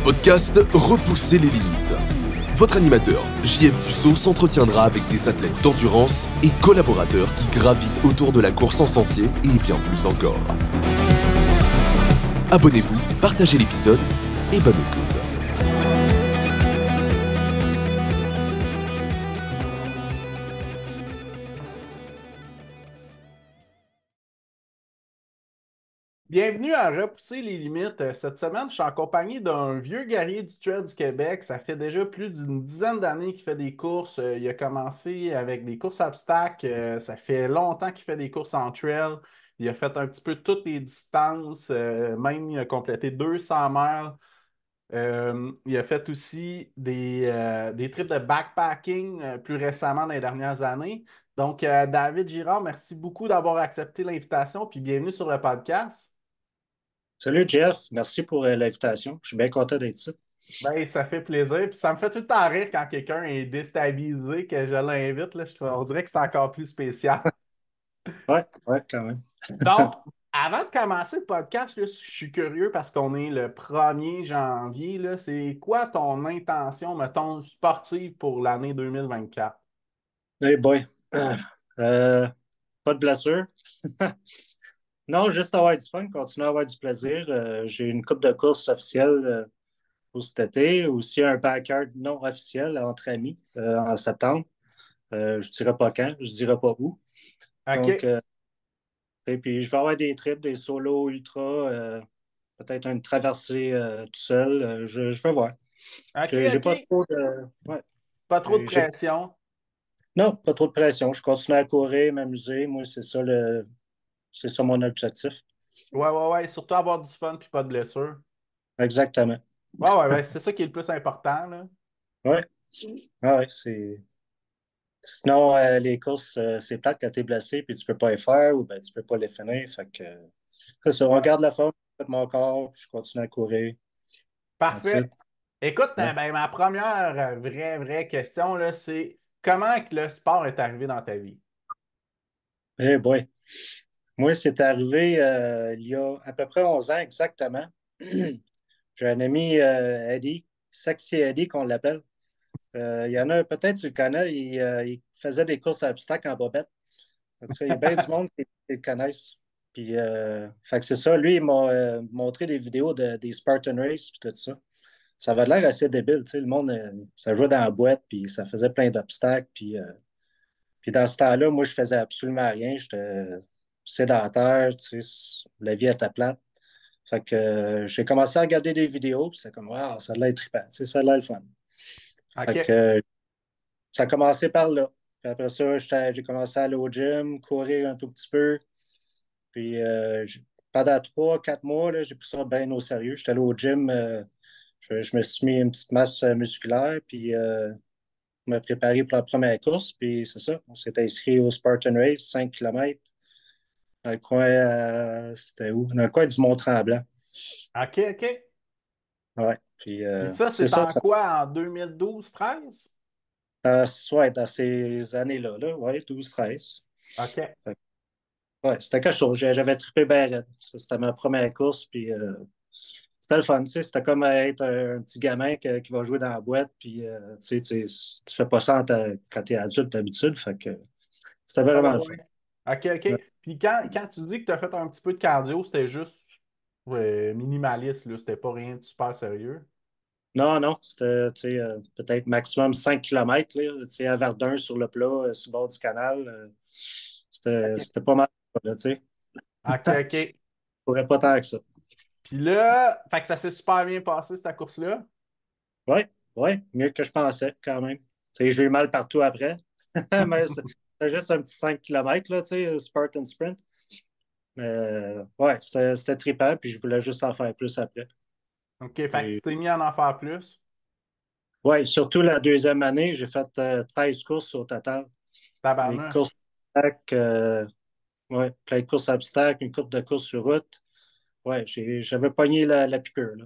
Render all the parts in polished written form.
podcast Repousser les limites. Votre animateur, JF Dussault, s'entretiendra avec des athlètes d'endurance et collaborateurs qui gravitent autour de la course en sentier et bien plus encore. Abonnez-vous, partagez l'épisode et bonne écoute. Bienvenue à Repousser les limites. Cette semaine, je suis en compagnie d'un vieux guerrier du trail du Québec. Ça fait déjà plus d'une dizaine d'années qu'il fait des courses. Il a commencé avec des courses obstacles. Ça fait longtemps qu'il fait des courses en trail. Il a fait un petit peu toutes les distances. Même il a complété 200 miles. Il a fait aussi des trips de backpacking plus récemment dans les dernières années. Donc, David Girard, merci beaucoup d'avoir accepté l'invitation puis bienvenue sur le podcast. Salut Jeff, merci pour l'invitation. Je suis bien content d'être ici. Ben, ça fait plaisir. Puis ça me fait tout le temps rire quand quelqu'un est déstabilisé, que je l'invite. On dirait que c'est encore plus spécial. Ouais, quand même. Donc, avant de commencer le podcast, là, je suis curieux parce qu'on est le 1er janvier. Là, c'est quoi ton intention, mettons, sportive pour l'année 2024? Hey boy. Euh, Pas de blessure. Non, juste avoir du fun, continuer à avoir du plaisir. J'ai une coupe de course officielle pour cet été, aussi un backyard non officiel entre amis en septembre. Je ne dirai pas quand, je ne dirai pas où. Donc, OK. et puis je vais avoir des trips, des solos ultra, peut-être une traversée tout seul. Je vais voir. OK, J'ai pas OK. trop de. Ouais. Pas trop de J'ai pression. Non, pas trop de pression. Je continue à courir, m'amuser. Moi, c'est ça mon objectif. Ouais, ouais, ouais. Surtout avoir du fun puis pas de blessure. Exactement. Ouais, ouais, ouais. C'est ça qui est le plus important, là. Ouais. Ah ouais, Sinon, les courses, c'est plate quand tu es blessé puis tu peux pas les faire ou ben, tu peux pas les finir. Fait que, c'est ça. On Ouais. garde la forme de mon corps, puis je continue à courir. That's Parfait. it. Écoute, Ouais. ben, ma première vraie question, là, c'est comment que le sport est arrivé dans ta vie? Eh boy. Moi, c'est arrivé il y a à peu près 11 ans exactement. J'ai un ami, Eddie, Sexy Eddie qu'on l'appelle. Il y en a peut-être, tu le connais, il faisait des courses à obstacles en bobette. En tout cas, il y a bien du monde qui le connaissent. Puis, fait que c'est ça. Lui, il m'a montré des vidéos des Spartan Race et tout ça. Ça avait l'air assez débile. Tu sais, le monde, ça jouait dans la boîte, puis ça faisait plein d'obstacles. Puis dans ce temps-là, moi, je faisais absolument rien. J'étais sédentaire. Tu sais, la vie était plate. Fait que j'ai commencé à regarder des vidéos, puis c'est comme, wow, ça a l'air trippant. Tu sais, ça a l'air le fun. Fait OK. que ça a commencé par là. Puis après ça, j'ai commencé à aller au gym, courir un tout petit peu. Puis pendant 3, 4 mois, là, j'ai pris ça bien au sérieux. J'étais allé au gym, je me suis mis une petite masse musculaire, puis je me préparé pour la première course. Puis c'est ça, on s'est inscrit au Spartan Race, 5 km, dans le coin, c'était où? Dans le coin du Mont-Tremblant. OK, OK. Ouais. Puis Puis ça, c'est c'est ça, en quoi, en 2012-13? ouais, dans ces années-là, là, ouais, 12, 13. OK. Ouais, c'était quelque chose. J'avais trippé bien raide. C'était ma première course, puis c'était le fun, tu sais. C'était comme être un petit gamin qui va jouer dans la boîte, puis tu fais pas ça quand t'es adulte d'habitude, fait que c'était Ouais, vraiment ouais, le fun. ouais. OK, Ouais. OK. Puis quand tu dis que tu as fait un petit peu de cardio, c'était juste minimaliste, là. C'était pas rien de super sérieux. Non, non, c'était, peut-être maximum 5 km, là, tu sais, à Verdun, sur le plat, sur le bord du canal. OK. C'était pas mal, là, tu sais. OK, Je OK. pourrais pas tant que ça. Puis là, fait que ça s'est super bien passé, cette course-là. Oui, oui, mieux que je pensais, quand même. Tu sais, j'ai eu mal partout après. Mais c'était juste un petit 5 km, là, tu sais, Spartan Sprint. Mais ouais, c'était trippant, puis je voulais juste en faire plus après. OK, fait que tu Et, t'es mis à en faire plus. ouais, surtout la deuxième année, j'ai fait 13 courses au total. Des courses Tabarnouche. obstacles, ouais, plein de courses à obstacles, une coupe de courses sur route. Ouais, j'avais pogné la piqûre, là.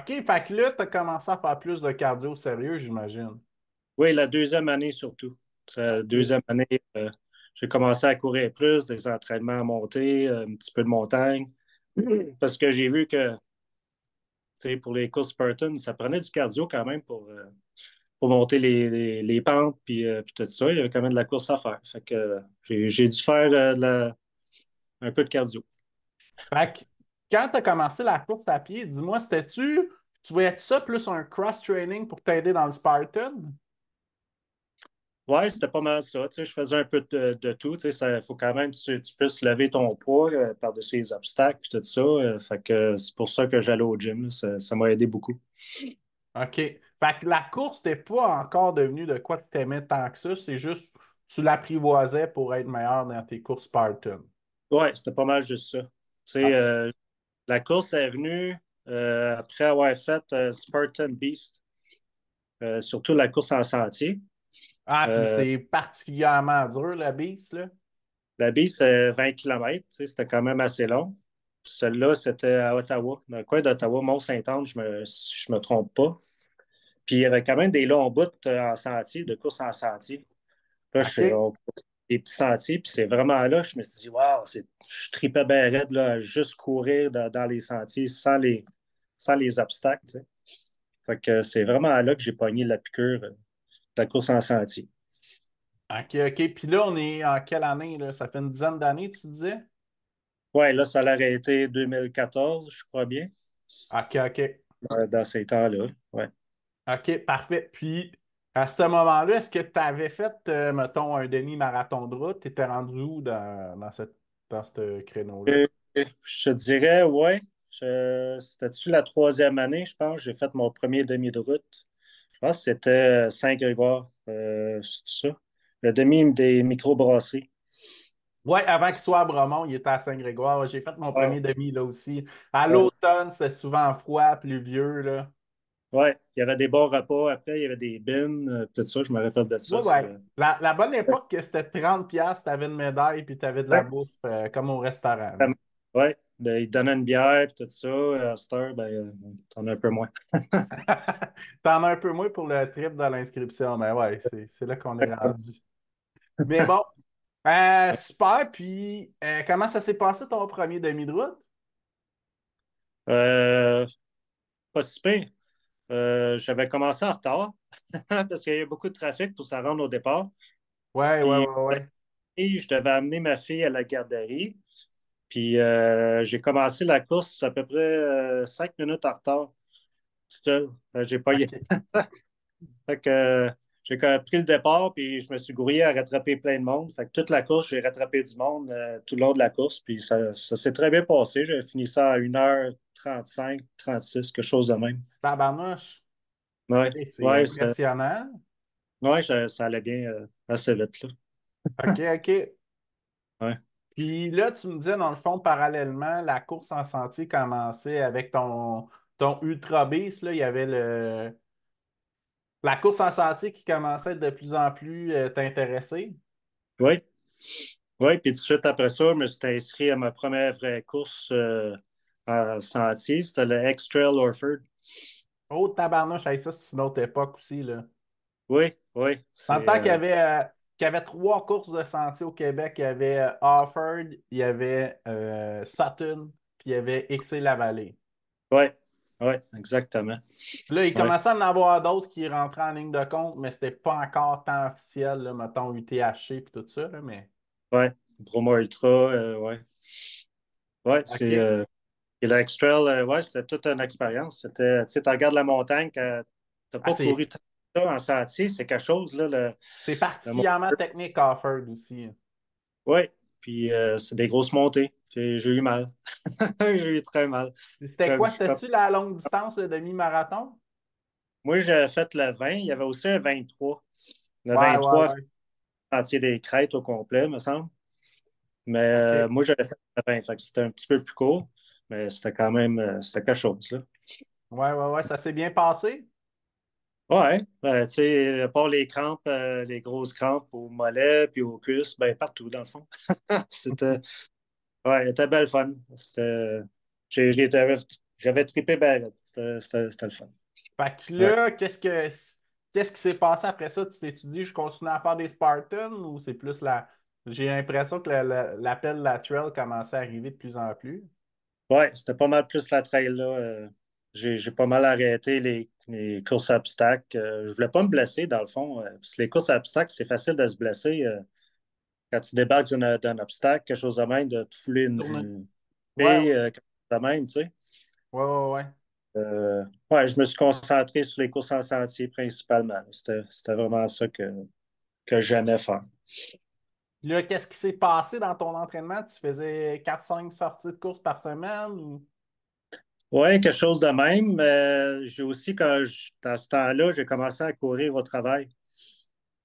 OK, fait que là, tu as commencé à faire plus de cardio sérieux, j'imagine. Oui, la deuxième année surtout. La OK. deuxième année, j'ai commencé à courir plus, des entraînements à monter, un petit peu de montagne, parce que j'ai vu que sais, pour les courses Spartan, ça prenait du cardio quand même pour monter les pentes puis tout ça. Il y avait quand même de la course à faire. Fait que j'ai dû faire un peu de cardio. Fait que quand tu as commencé la course à pied, dis-moi, tu voyais ça plus un cross-training pour t'aider dans le Spartan? Ouais, c'était pas mal ça. Tu sais, je faisais un peu de tout. Tu sais, il faut quand même que tu puisses lever ton poids par-dessus les obstacles et tout ça. Fait que c'est pour ça que j'allais au gym. Là. Ça m'a aidé beaucoup. OK. Fait que la course n'était pas encore devenue de quoi que tu aimais tant que ça, c'est juste tu l'apprivoisais pour être meilleur dans tes courses Spartan. Ouais, c'était pas mal juste ça. Tu sais, OK. la course est venue après avoir fait Spartan Beast, surtout la course en sentier. Ah, puis Euh, c'est particulièrement dur, la bise, là. la Beast, c'est 20 km. Tu sais, c'était quand même assez long. Celle-là, c'était à Ottawa, dans le coin d'Ottawa, Mont-Saint-Anne, je me trompe pas. Puis il y avait quand même des longs bouts en sentier, de course en sentier. Là, OK. on court des petits sentiers, puis c'est vraiment là, je me suis dit, waouh, je tripais bien raide, là, à juste courir dans les sentiers sans les obstacles. Tu sais. Fait que c'est vraiment là que j'ai pogné la piqûre de la course en sentier. OK, OK. Puis là, on est en quelle année, là? Ça fait une dizaine d'années, tu disais? Ouais, là, ça a arrêté 2014, je crois bien, OK, OK. dans ces temps-là. Ouais. OK, parfait. Puis, à ce moment-là, est-ce que tu avais fait, mettons, un demi-marathon de route? Tu étais rendu où dans ce créneau-là? Je te dirais, ouais, c'était-tu la troisième année, je pense, j'ai fait mon premier demi de route. Je pense que c'était Saint-Grégoire, c'est ça? Le demi des microbrasseries. Oui, avant qu'il soit à Bromont, il était à Saint-Grégoire. J'ai fait mon Ouais, premier demi là aussi. À ouais. l'automne, c'était souvent froid, pluvieux, là. Ouais, il y avait des bons repas. Après, il y avait des bins, tout ça. Je me rappelle de Oui, ça. ouais. La bonne époque, que c'était 30 piastres, tu avais une médaille puis tu avais de la Ouais, bouffe comme au restaurant, là. vraiment. Ouais, ils donnaient une bière et tout ça. À cette heure, ben, t'en as un peu moins. T'en as un peu moins pour le trip de l'inscription, mais ouais, c'est là qu'on est rendu. Mais bon, super. Puis, comment ça s'est passé ton premier demi de route? Euh, pas si pire. J'avais commencé en retard parce qu'il y a eu beaucoup de trafic pour se rendre au départ. Ouais, ouais, Puis, ouais, ouais. je devais amener ma fille à la garderie. Puis, j'ai commencé la course à peu près 5 minutes en retard, tout seul. J'ai pas OK. Fait que j'ai quand même pris le départ, puis je me suis grouillé à rattraper plein de monde. Fait que toute la course, j'ai rattrapé du monde tout le long de la course, puis ça s'est très bien passé. J'ai fini ça à 1h35, 36, quelque chose de même. Tabarnouche. Ouais, OK, c'est ouais, impressionnant. ça allait bien assez vite, là. OK, OK. Ouais. Puis là, tu me disais, dans le fond, parallèlement, la course en sentier commençait avec ton Ultra Beast, là. Il y avait la course en sentier qui commençait de plus en plus t'intéresser. Oui, oui, puis tout de suite après ça, je me suis inscrit à ma première vraie course en sentier. C'était le X-Trail Orford. Oh, tabarnouche, hey, ça, c'est une autre époque aussi, là. Oui, oui, Dans le c'est temps qu'il y avait trois courses de sentier au Québec, il y avait Offord, il y avait Sutton, puis il y avait X-la-Vallée. oui, oui, exactement. Là, il Ouais. commençait à en avoir d'autres qui rentraient en ligne de compte, mais c'était pas encore tant officiel, là, mettons UTHC et tout ça, là, mais. Ouais, Broma Ultra, ouais. Ouais, OK. et la X-Trail, ouais, c'était toute une expérience. C'était, tu sais, tu regardes la montagne, quand t'as Ah, pas couru tant que ça en sentier, c'est quelque chose, là, c'est le mont- particulièrement technique Offord aussi. Ouais, puis c'est des grosses montées. J'ai eu mal. J'ai eu très mal. C'était Comme, quoi? je- comme- C'était-tu la longue distance, le demi-marathon? Moi, j'ai fait le 20, il y avait aussi un 23. Le Ouais, ouais, 23, ouais. sentier des Crêtes au complet, me semble. Mais OK. moi, j'avais fait le 20, fait que c'était un petit peu plus court, mais c'était quand même, c'était quelque chose, là. Ouais, ouais, ouais. Ça s'est bien passé? Ouais, tu sais, à part les crampes, les grosses crampes aux mollets puis aux cuisses, ben partout dans le fond. C'était, ouais, c'était belle fun. J'avais trippé ben raide. C'était le fun. Fait que Ouais. là, qu'est-ce qui s'est passé après ça? Tu t'es dit, je continue à faire des Spartans ou c'est plus la. J'ai l'impression que l'appel lateral commençait à arriver de plus en plus. Ouais, c'était pas mal plus la trail là. j'ai pas mal arrêté les courses à obstacles. Je voulais pas me blesser, dans le fond. Parce que les courses à obstacles, c'est facile de se blesser. Quand tu débarques d'un obstacle, quelque chose de même, de te fouler Tourner. une Ouais, fille, quelque chose de même, tu sais. ouais, ouais, ouais. Ouais, je me suis concentré sur les courses en sentier principalement. C'était vraiment ça que j'aimais faire. Là, qu'est-ce qui s'est passé dans ton entraînement? Tu faisais 4-5 sorties de course par semaine ou... Oui, quelque chose de même. J'ai aussi, dans ce temps-là, j'ai commencé à courir au travail.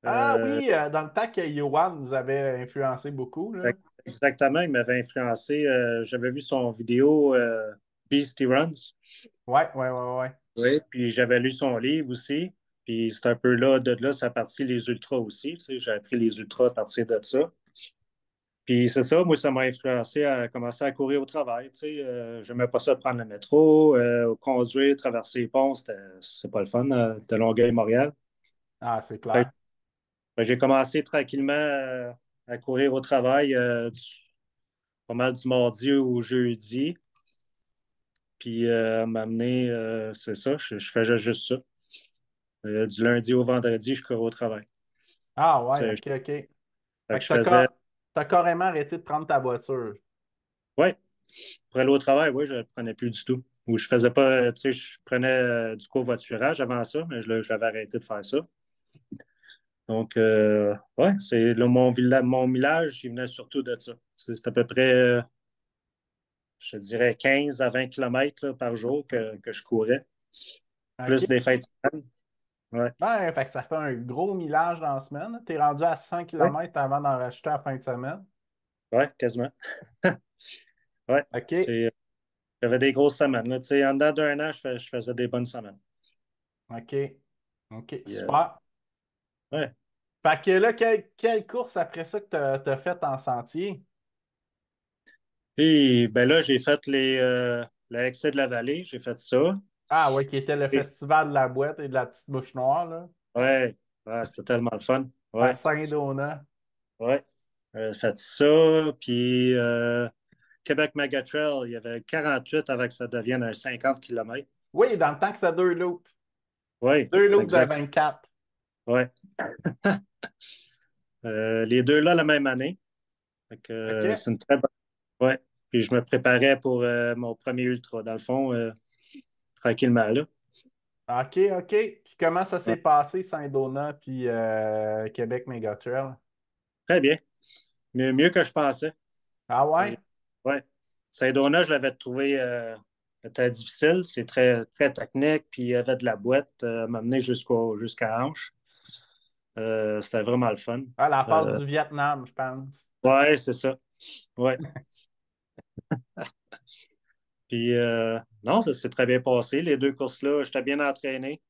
Ah Euh, oui, dans le temps que Yohan nous avait influencé beaucoup, là. Exactement, il m'avait influencé. J'avais vu son vidéo Beastie Runs. Ouais, ouais, ouais, ouais. Oui, puis j'avais lu son livre aussi. Puis c'est un peu là, de là, ça a parti les ultras aussi. Tu sais, j'ai appris les ultras à partir de ça. Puis c'est ça, moi, ça m'a influencé à commencer à courir au travail. Tu sais, j'aimais pas ça prendre le métro, conduire, traverser les ponts, c'est pas le fun de Longueuil-Montréal. Ah, c'est Fait clair. que j'ai commencé tranquillement à courir au travail pas mal du mardi au jeudi. Puis m'amener, c'est ça, je faisais juste ça. Du lundi au vendredi, je courais au travail. Ah ouais, C'est- ok, ok. Fait Fait que que je faisais, t'as carrément arrêté de prendre ta voiture. ouais, pour aller au travail, oui, je ne le prenais plus du tout. Ou je faisais pas, tu sais, je prenais du covoiturage avant ça, mais j'avais arrêté de faire ça. Donc, ouais, c'est là, mon village, il venait surtout de ça. C'est à peu près, je te dirais, 15 à 20 kilomètres là, par jour que je courais, OK? plus des fêtes de semaine. Ouais, Ben, fait que ça fait un gros millage dans la semaine. T'es rendu à 100 ouais, km avant d'en rajouter à la fin de semaine. ouais, quasiment. Ouais, OK, j'avais des grosses semaines. Là, tu sais, en dedans d'un an, je faisais des bonnes semaines. OK, OK, Puis, super. ouais. Fait que là, quelle course après ça que t'as fait en sentier? Et ben là, j'ai fait l'excès de la vallée, j'ai fait ça. Ah ouais, qui était le Et- festival de la boîte et de la petite bouche noire, là, ouais, ouais, c'était tellement le fun. à Ouais, Saint-Donat. ouais. J'ai fait ça. Puis Québec Megatrail, il y avait 48 avant que ça devienne un 50 kilomètres. Oui, dans le temps que c'est deux loops. Oui, Deux loops de exact. 24. Ouais. Les deux là la même année. Fait que, OK? c'est une très bonne. Ouais. Puis je me préparais pour mon premier ultra, dans le fond, tranquillement là. OK, OK. Puis comment ça Ouais. s'est passé, Saint-Donat puis Québec Megatrail? Très bien. Mieux que je pensais. Ah ouais? C'est- Ouais. Saint-Donat, je l'avais trouvé très difficile. C'est très, très technique. Puis il y avait de la boîte m'amener jusqu'à Hanche. C'était vraiment le fun. Ah, la part Euh, du Vietnam, je pense. ouais, c'est ça. Ouais. Puis non, ça s'est très bien passé. Les deux courses-là, j'étais bien entraîné.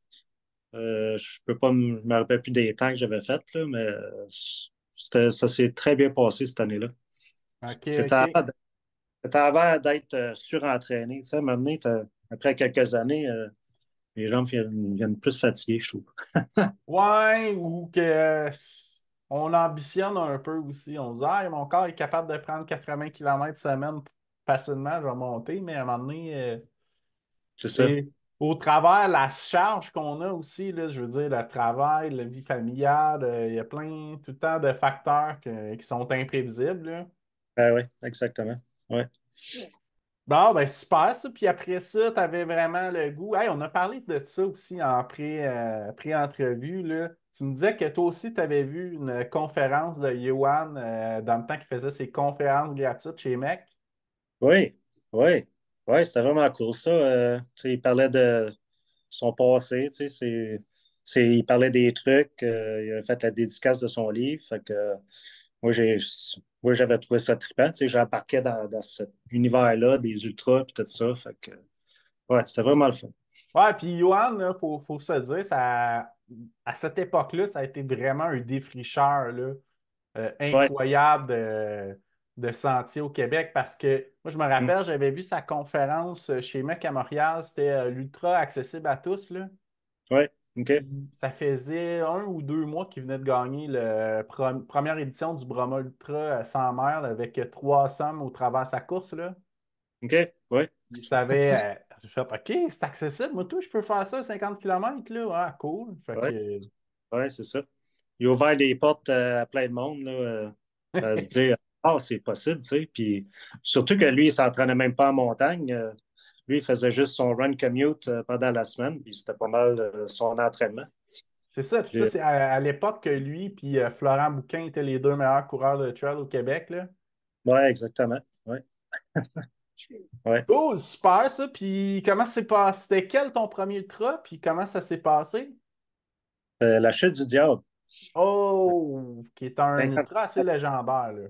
Je peux pas me rappelle plus des temps que j'avais fait, là, mais ça s'est très bien passé cette année-là. OK, C'était OK. c'était avant d'être surentraîné. Tu sais, maintenant, après quelques années, les jambes viennent plus fatiguées, je trouve. Ouais, ou que on ambitionne un peu aussi. On se dit, ah, mon corps est capable de prendre 80 km semaine facilement, je vais monter, mais à un moment donné, C'est ça. c'est au travers la charge qu'on a aussi, là, je veux dire, le travail, la vie familiale, il y a plein, tout le temps de facteurs qui sont imprévisibles, là. Ah oui, exactement. Ouais. Bon, ben super ça. Puis après ça, tu avais vraiment le goût. Hey, on a parlé de ça aussi en pré-entrevue, là. Tu me disais que toi aussi, tu avais vu une conférence de Yohan dans le temps qu'il faisait ses conférences gratuites chez Mec. Oui, oui. Oui, c'était vraiment cool ça. Tu sais, il parlait de son passé, tu sais, il parlait des trucs, il a fait la dédicace de son livre. Fait que moi, j'avais trouvé ça trippant, tu sais, j'embarquais dans cet univers-là, des ultras et tout ça. Fait que, ouais, c'était vraiment le fun. Ouais, puis Yohan, il faut se le dire, à cette époque-là, ça a été vraiment un défricheur là, Ouais. incroyable de sentiers au Québec parce que moi, je me Mm. rappelle, j'avais vu sa conférence chez Mec à Montréal, c'était l'ultra accessible à tous, là. Ouais, OK. Ça faisait 1 ou 2 mois qu'il venait de gagner la première édition du Brahma Ultra à 100 miles avec 3 sommes au travers de sa course, là. OK. Ouais. Il savait J'ai fait OK, c'est accessible. Moi, tout, je peux faire ça 50 km, là. Ah, cool. Fait Ouais, que. ouais, c'est ça. Il a ouvert les portes à plein de monde, là, à se dire, ah, c'est possible, tu sais. Puis surtout que lui, il s'entraînait même pas en montagne. Lui, il faisait juste son run commute pendant la semaine, puis c'était pas mal son entraînement. C'est ça. Puis ça, Puis, c'est à l'époque que lui puis Florent Bouquin étaient les deux meilleurs coureurs de trail au Québec, là. ouais, exactement. Ouais, ouais. Oh, super ça. Puis comment c'est passé? C'était quel ton premier ultra? Puis comment ça s'est passé? La chute du diable. Oh, qui est un 50. ultra assez légendaire, là.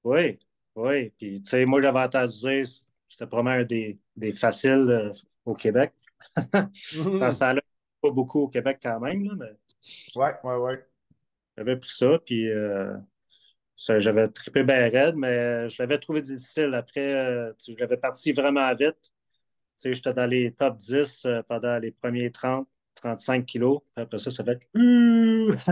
Oui, oui. Puis, tu sais, moi, j'avais entendu dire c'était probablement un des faciles au Québec. Mhm. Ça allait pas beaucoup au Québec quand même, là, mais Ouais, ouais, ouais. j'avais pris ça, puis j'avais trippé bien raide, mais je l'avais trouvé difficile. Après, je l'avais parti vraiment vite. Tu sais, j'étais dans les top 10 pendant les premiers 30, 35 kilos. Puis après ça, ça fait...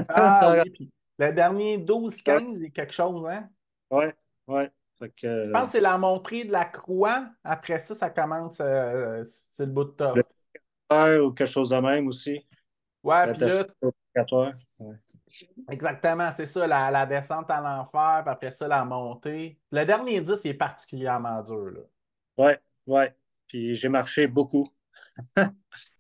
Ah Ça... oui, puis le dernier 12-15, il y a quelque chose, hein? Ouais, ouais. Fait que, Je pense que c'est la montée de la croix. Après ça, ça commence, c'est le bout de le tough. faire ou quelque chose de même aussi. Ouais, La puis descente là, obligatoire. Ouais. exactement, c'est ça, la descente à l'enfer, puis après ça, la montée. Le dernier 10, il est particulièrement dur, là. Ouais, ouais. Puis j'ai marché beaucoup.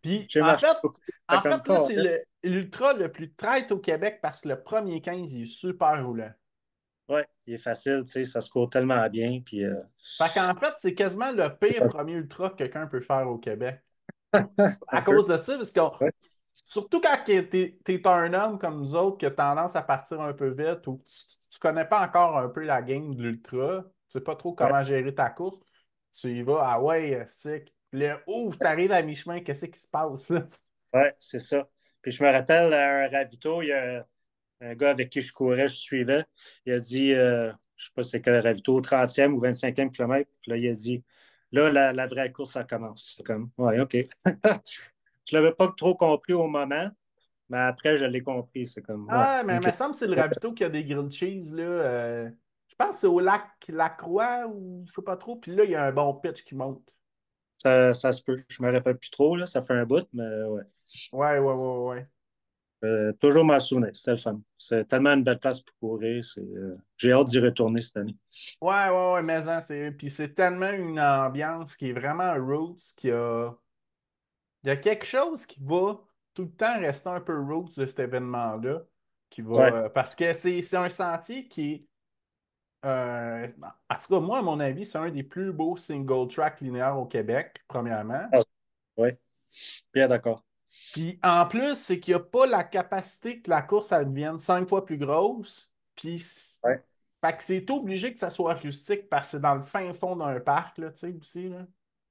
Puis, J'ai marché beaucoup. C'était en comme fait, là, pas. c'est l'ultra le plus traite au Québec parce que le premier 15, il est super roulant. Ouais, il est facile, tu sais, ça se court tellement bien. Puis, Fait qu'en fait, c'est quasiment le pire premier ultra que quelqu'un peut faire au Québec. À un peu. cause de ça, parce que Ouais, surtout quand t'es un homme comme nous autres qui a tendance à partir un peu vite ou tu connais pas encore un peu la game de l'ultra, tu sais pas trop ouais, comment gérer ta course, tu y vas, ah ouais, sick. Puis là, ouf, t'arrives à mi-chemin, qu'est-ce qui se passe là? ouais, c'est ça. Puis je me rappelle, à un ravito, il y a un gars avec qui je courais, je suivais. Il a dit, je sais pas c'est quel ravito, 30e ou 25e kilomètre. Puis là, il a dit, là, la vraie course, ça commence. C'est comme, ouais, OK. Je l'avais pas trop compris au moment, mais après, je l'ai compris. C'est comme, ouais, Ah, mais il OK. me semble que c'est le ravito qui a des grilled cheese là. Je pense que c'est au lac Lacroix ou je sais pas trop. Puis là, il y a un bon pitch qui monte. Ça se peut. Je me rappelle plus trop, là. Ça fait un bout, mais ouais. Ouais, ouais, ouais, ouais. Toujours m'en souvenir. C'était le fun. C'est tellement une belle place pour courir. J'ai hâte d'y retourner cette année. Ouais, ouais, ouais, mais hein, puis c'est tellement une ambiance qui est vraiment roots, il y a quelque chose qui va tout le temps rester un peu roots de cet événement-là, qui va, Ouais, parce que c'est un sentier qui est, en tout cas, moi, à mon avis, c'est un des plus beaux single track linéaires au Québec, premièrement. ah, ouais. Bien d'accord. Puis en plus, c'est qu'il n'y a pas la capacité que la course elle devienne 5 fois plus grosse. Puis Ouais. fait que c'est obligé que ça soit rustique parce que c'est dans le fin fond d'un parc, là, tu sais, aussi, là.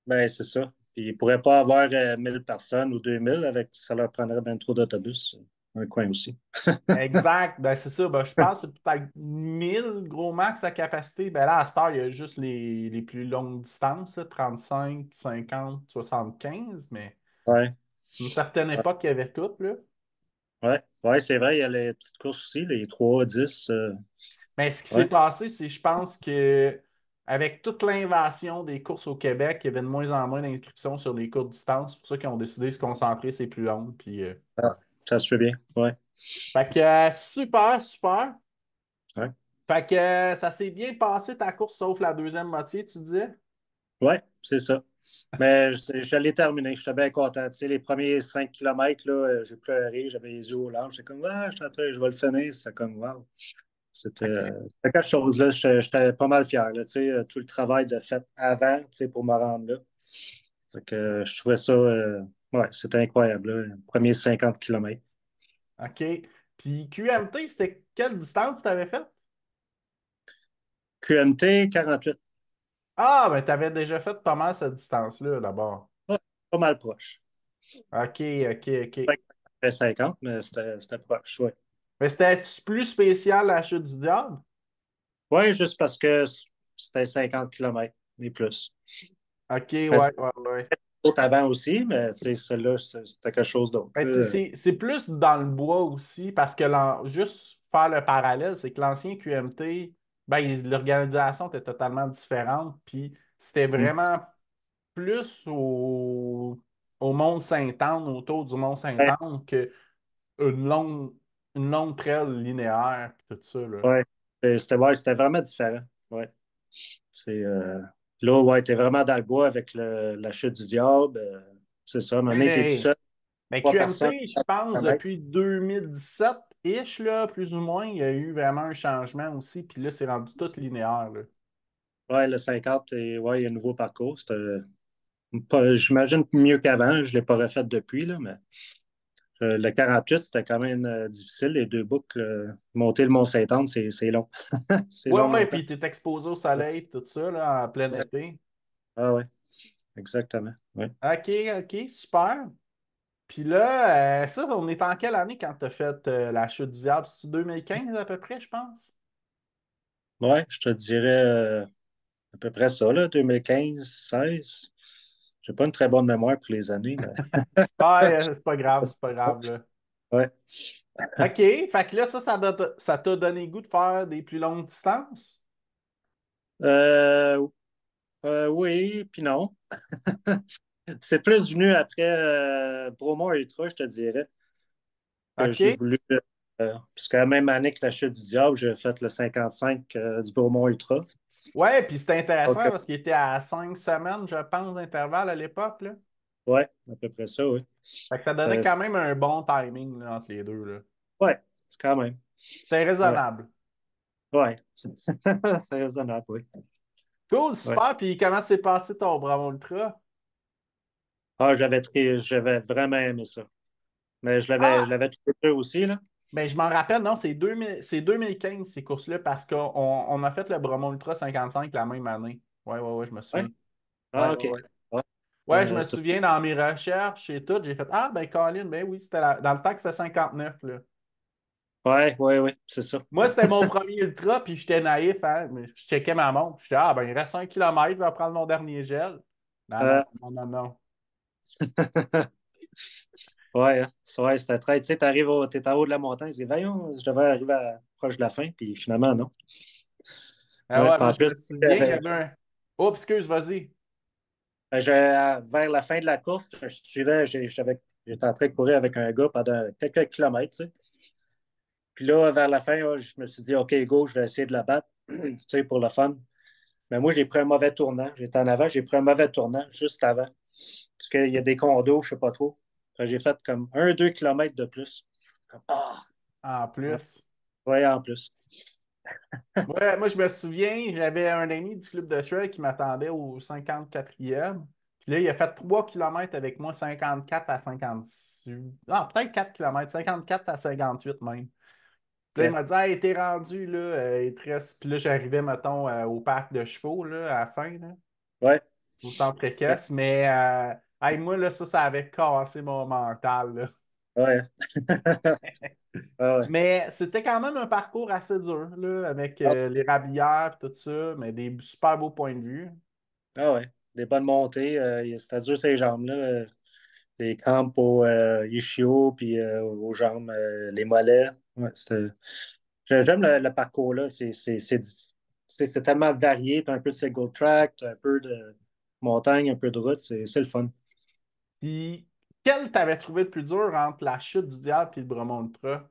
Ben, c'est ça. Puis, ils ne pourraient pas avoir 1000 personnes ou 2000 avec, ça leur prendrait bien trop d'autobus. Un coin aussi. Exact. Ben, c'est ça. Ben, je pense que c'est peut-être 1000 gros max à capacité. Ben là, à cette heure, il y a juste les plus longues distances, là, 35, 50, 75. Mais Ouais. à une certaine Ouais, époque, il y avait tout, là. ouais, ouais, c'est vrai, il y a les petites courses aussi, les 3 10. Mais ce qui s'est Ouais. passé, c'est je pense que avec toute l'invasion des courses au Québec, il y avait de moins en moins d'inscriptions sur les courtes distances. C'est pour ça qu'ils ont décidé de se concentrer sur les plus longues. Puis, Ah, ça se fait bien. Ouais. fait que super, super. Ouais. Fait que ça s'est bien passé ta course, sauf la deuxième moitié, tu disais? Ouais, c'est ça. Mais je l'ai terminé. J'étais bien content. Tu sais, les premiers 5 kilomètres, là, j'ai pleuré, j'avais les yeux aux larmes. J'étais comme, ah, je vais le finir. C'est comme, wow. C'était quelque chose, là. J'étais pas mal fier, là, tu sais, tout le travail de fait avant, tu sais, pour me rendre là. Fait que, je trouvais ça, ouais, c'était incroyable, là, les premiers 50 kilomètres. OK. Puis QMT, c'était quelle distance tu avais fait? QMT 48, Ah, ben tu avais déjà fait pas mal cette distance-là d'abord. ouais, pas mal proche. OK, OK, OK. Pas fait 50, mais c'était proche, ouais. Mais c'était plus spécial la chute du diable? Ouais, juste parce que c'était 50 kilomètres, ni plus. OK, Mais ouais, ouais, ouais. d'autres avant aussi, mais tu sais, celle-là, c'était quelque chose d'autre, Ben, tu là. sais, c'est plus dans le bois aussi, parce que juste faire le parallèle, c'est que l'ancien QMT, ben, l'organisation était totalement différente, puis c'était Mm. vraiment plus au Mont-Sainte-Anne, autour du Ouais, Mont-Sainte-Anne, qu'une longue, une longue trail linéaire, puis tout ça, là. ouais. C'était vraiment différent. Ouais. Là, ouais, t'es vraiment dans le bois avec la chute du diable. C'est ça. Maintenant, t'es tout Mais, seul, mais trois personnes. QMT, je pense, depuis 2017-ish, là, plus ou moins, il y a eu vraiment un changement aussi, puis là, c'est rendu tout linéaire, là. Ouais, le 50, ouais, il y a un nouveau parcours. J'imagine mieux qu'avant. Je ne l'ai pas refait depuis, là, mais le 48, c'était quand même difficile. Les deux boucles, monter le Mont-Saint-Anne, c'est long. C'est Ouais, long ouais, longtemps. puis t'es exposé au soleil, puis tout ça, là, en plein été. Ah ouais, exactement. Ouais. OK, OK, super. Puis là, ça, on est en quelle année quand tu as fait la chute du diable? C'est 2015 à peu près, je pense? Ouais, je te dirais à peu près ça, là, 2015, 16. J'ai pas une très bonne mémoire pour les années, mais. Ah, c'est pas grave, c'est pas grave, là. Ouais. OK, fait que là, ça t'a donné le goût de faire des plus longues distances? Euh, oui, puis non. C'est plus venu après Bromont Ultra, je te dirais, que j'ai OK. voulu. Puisque la même année que la chute du diable, j'ai fait le 55 du Bromont Ultra. Ouais, puis c'était Donc, intéressant parce qu'il était à 5 semaines, je pense, d'intervalle à l'époque, là. ouais, à peu près ça, oui. Fait que ça donnait Euh, quand même un bon timing, là, entre les deux, là. ouais, c'est quand même. C'était Ouais, raisonnable. ouais. C'est raisonnable, oui. Cool, Ouais. super. Puis comment s'est passé ton Bravo Ultra? Ah, j'avais vraiment aimé ça. Mais je Ah! l'avais trouvé dur aussi, là. Ben, je m'en rappelle, non, c'est 2015 ces courses-là, parce qu'on a fait le Bromont Ultra 55 la même année. Ouais, ouais, ouais, je me Ouais. souviens. Ouais, Ah, ouais, OK. ouais. Ouais, Ouais, je me tout- souviens dans mes recherches et tout, j'ai fait ah, ben, Colin, ben oui, dans le temps que c'était 59, là. ouais, ouais, ouais, c'est ça. Moi, c'était mon premier ultra, puis j'étais naïf, hein, mais je checkais ma montre. J'étais, ah, ben, il reste 1 kilomètre, je vais prendre mon dernier gel. Non, non, Euh, non, non, non. ouais, hein. Ouais, c'était très. Tu sais, t'es en haut de la montagne, tu dis, voyons, je devrais arriver proche de la fin, puis finalement, non. Ah Ouais, ouais, puis moi, en je plus, me souviens, il y avait un. Oh, excuse, vas-y. vers la fin de la course, je suivais, j'étais en train de courir avec un gars pendant quelques kilomètres, tu sais. Puis là, vers la fin, je me suis dit, OK, go, je vais essayer de la battre, tu sais, pour le fun. Mais moi, j'ai pris un mauvais tournant. J'étais en avant, j'ai pris un mauvais tournant juste avant. Parce qu'il y a des condos, je ne sais pas trop. J'ai fait comme 1, 2 kilomètres de plus. Ah! En Ouais, plus. ouais, en plus. Moi, je me souviens, j'avais un ami du club de trail qui m'attendait au 54e. Puis là, il a fait 3 kilomètres avec moi, 54 à 56. Non, peut-être 4 kilomètres, 54 à 58 même. Puis là, il OK. m'a dit, hey, t'es rendu, là, il te reste. Puis là, j'arrivais, mettons, au parc de chevaux, là, à la fin, là, Ouais. au centre équestre. Mais, hey, moi, là, ça avait cassé mon mental, là. Ouais. Ah ouais. Mais c'était quand même un parcours assez dur, là, avec les rablières et tout ça, mais des super beaux points de vue. Ah ouais. Des bonnes montées. C'était dur ces jambes, là. Les crampes au ischio, puis aux jambes, les mollets. Ouais, j'aime le parcours là. C'est tellement varié. T'as un peu de single track, t'as un peu de montagne, un peu de route. C'est le fun. Puis, quel t'avais trouvé le plus dur entre la chute du diable et le Bromont Ultra?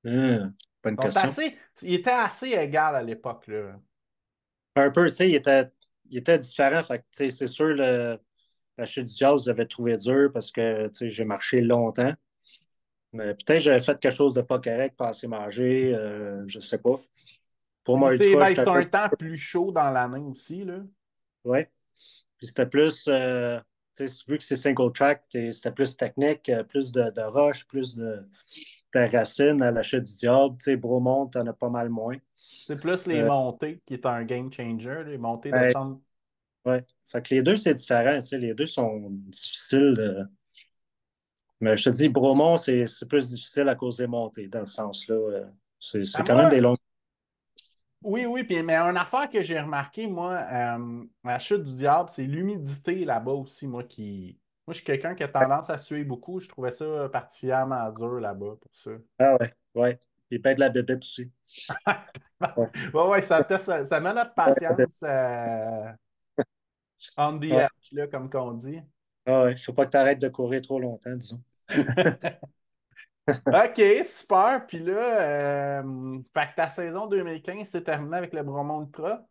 Bonne question. Il était assez égal à l'époque, là. Un peu, tu sais, il était différent. Fait que, tu sais, c'est sûr, la chute du jazz, j'avais trouvé dur parce que, tu sais, j'ai marché longtemps. Mais peut-être que j'avais fait quelque chose de pas correct, pas assez mangé, je sais pas. Pour Puis, moi, ultra, ben, j'étais c'est un peu. un temps plus chaud dans l'année aussi, là. Ouais. Puis c'était plus, tu sais, vu que c'est single track, c'était plus technique, plus de roches, plus de racines à la chute du diable. Tu sais, Bromont, t'en as pas mal moins. C'est plus les Euh, montées qui est un game changer, les montées ouais, descendre. ouais. Fait que les deux, c'est différent. Tu sais, les deux sont difficiles. Mais je te dis, Bromont, c'est plus difficile à cause des montées, dans ce sens-là. À C'est quand même des moi, longues. oui, oui, puis, mais une affaire que j'ai remarqué, moi, la chute du diable, c'est l'humidité là-bas aussi, moi, qui. Moi, je suis quelqu'un qui a tendance à suer beaucoup. Je trouvais ça particulièrement dur là-bas pour ça. Ah ouais, ouais. Il peut être de la bébête aussi. Ouais. Ouais, ouais, ça met notre Ouais, patience. On the Ouais. edge, là, comme qu'on dit. Ah ouais. Faut pas que tu arrêtes de courir trop longtemps, disons. OK, super. Puis là, fait que ta saison 2015 s'est terminée avec le Bromont Ultra.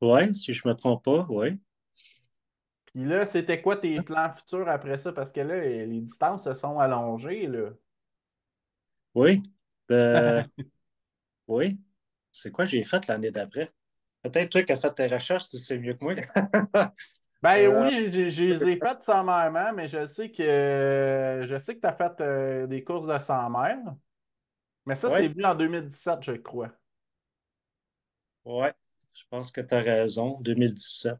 Ouais, si je me trompe pas, oui. Puis là, c'était quoi tes plans futurs après ça? Parce que là, les distances se sont allongées, là. Oui. Euh, oui. C'est quoi j'ai fait l'année d'après? Peut-être toi qui as fait tes recherches, tu sais mieux que moi. Ben Euh, oui, je les ai faites sommairement, mais je sais que tu as fait des courses de 100 mètres. Mais ça, c'est ouais, venu en 2017, je crois. ouais. Je pense que tu as raison. 2017.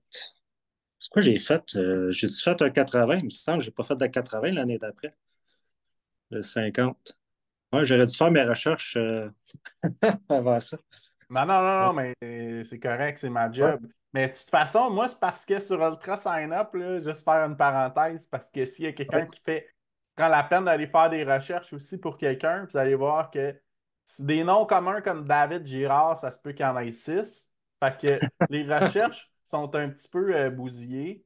C'est quoi j'ai fait? J'ai-tu fait un 80? Il me semble que j'ai pas fait de 80 l'année d'après. Le 50. Ouais, j'aurais dû faire mes recherches avant ça. Non, non, non, Ouais. non, mais c'est correct, c'est ma Ouais. job. Mais de toute façon, moi, c'est parce que sur Ultra Sign Up, là, juste faire une parenthèse, parce que s'il y a quelqu'un qui prend la peine d'aller faire des recherches aussi pour quelqu'un, vous allez voir que des noms communs comme David Girard, ça se peut qu'il y en ait six. Fait que les recherches sont un petit peu bousillées.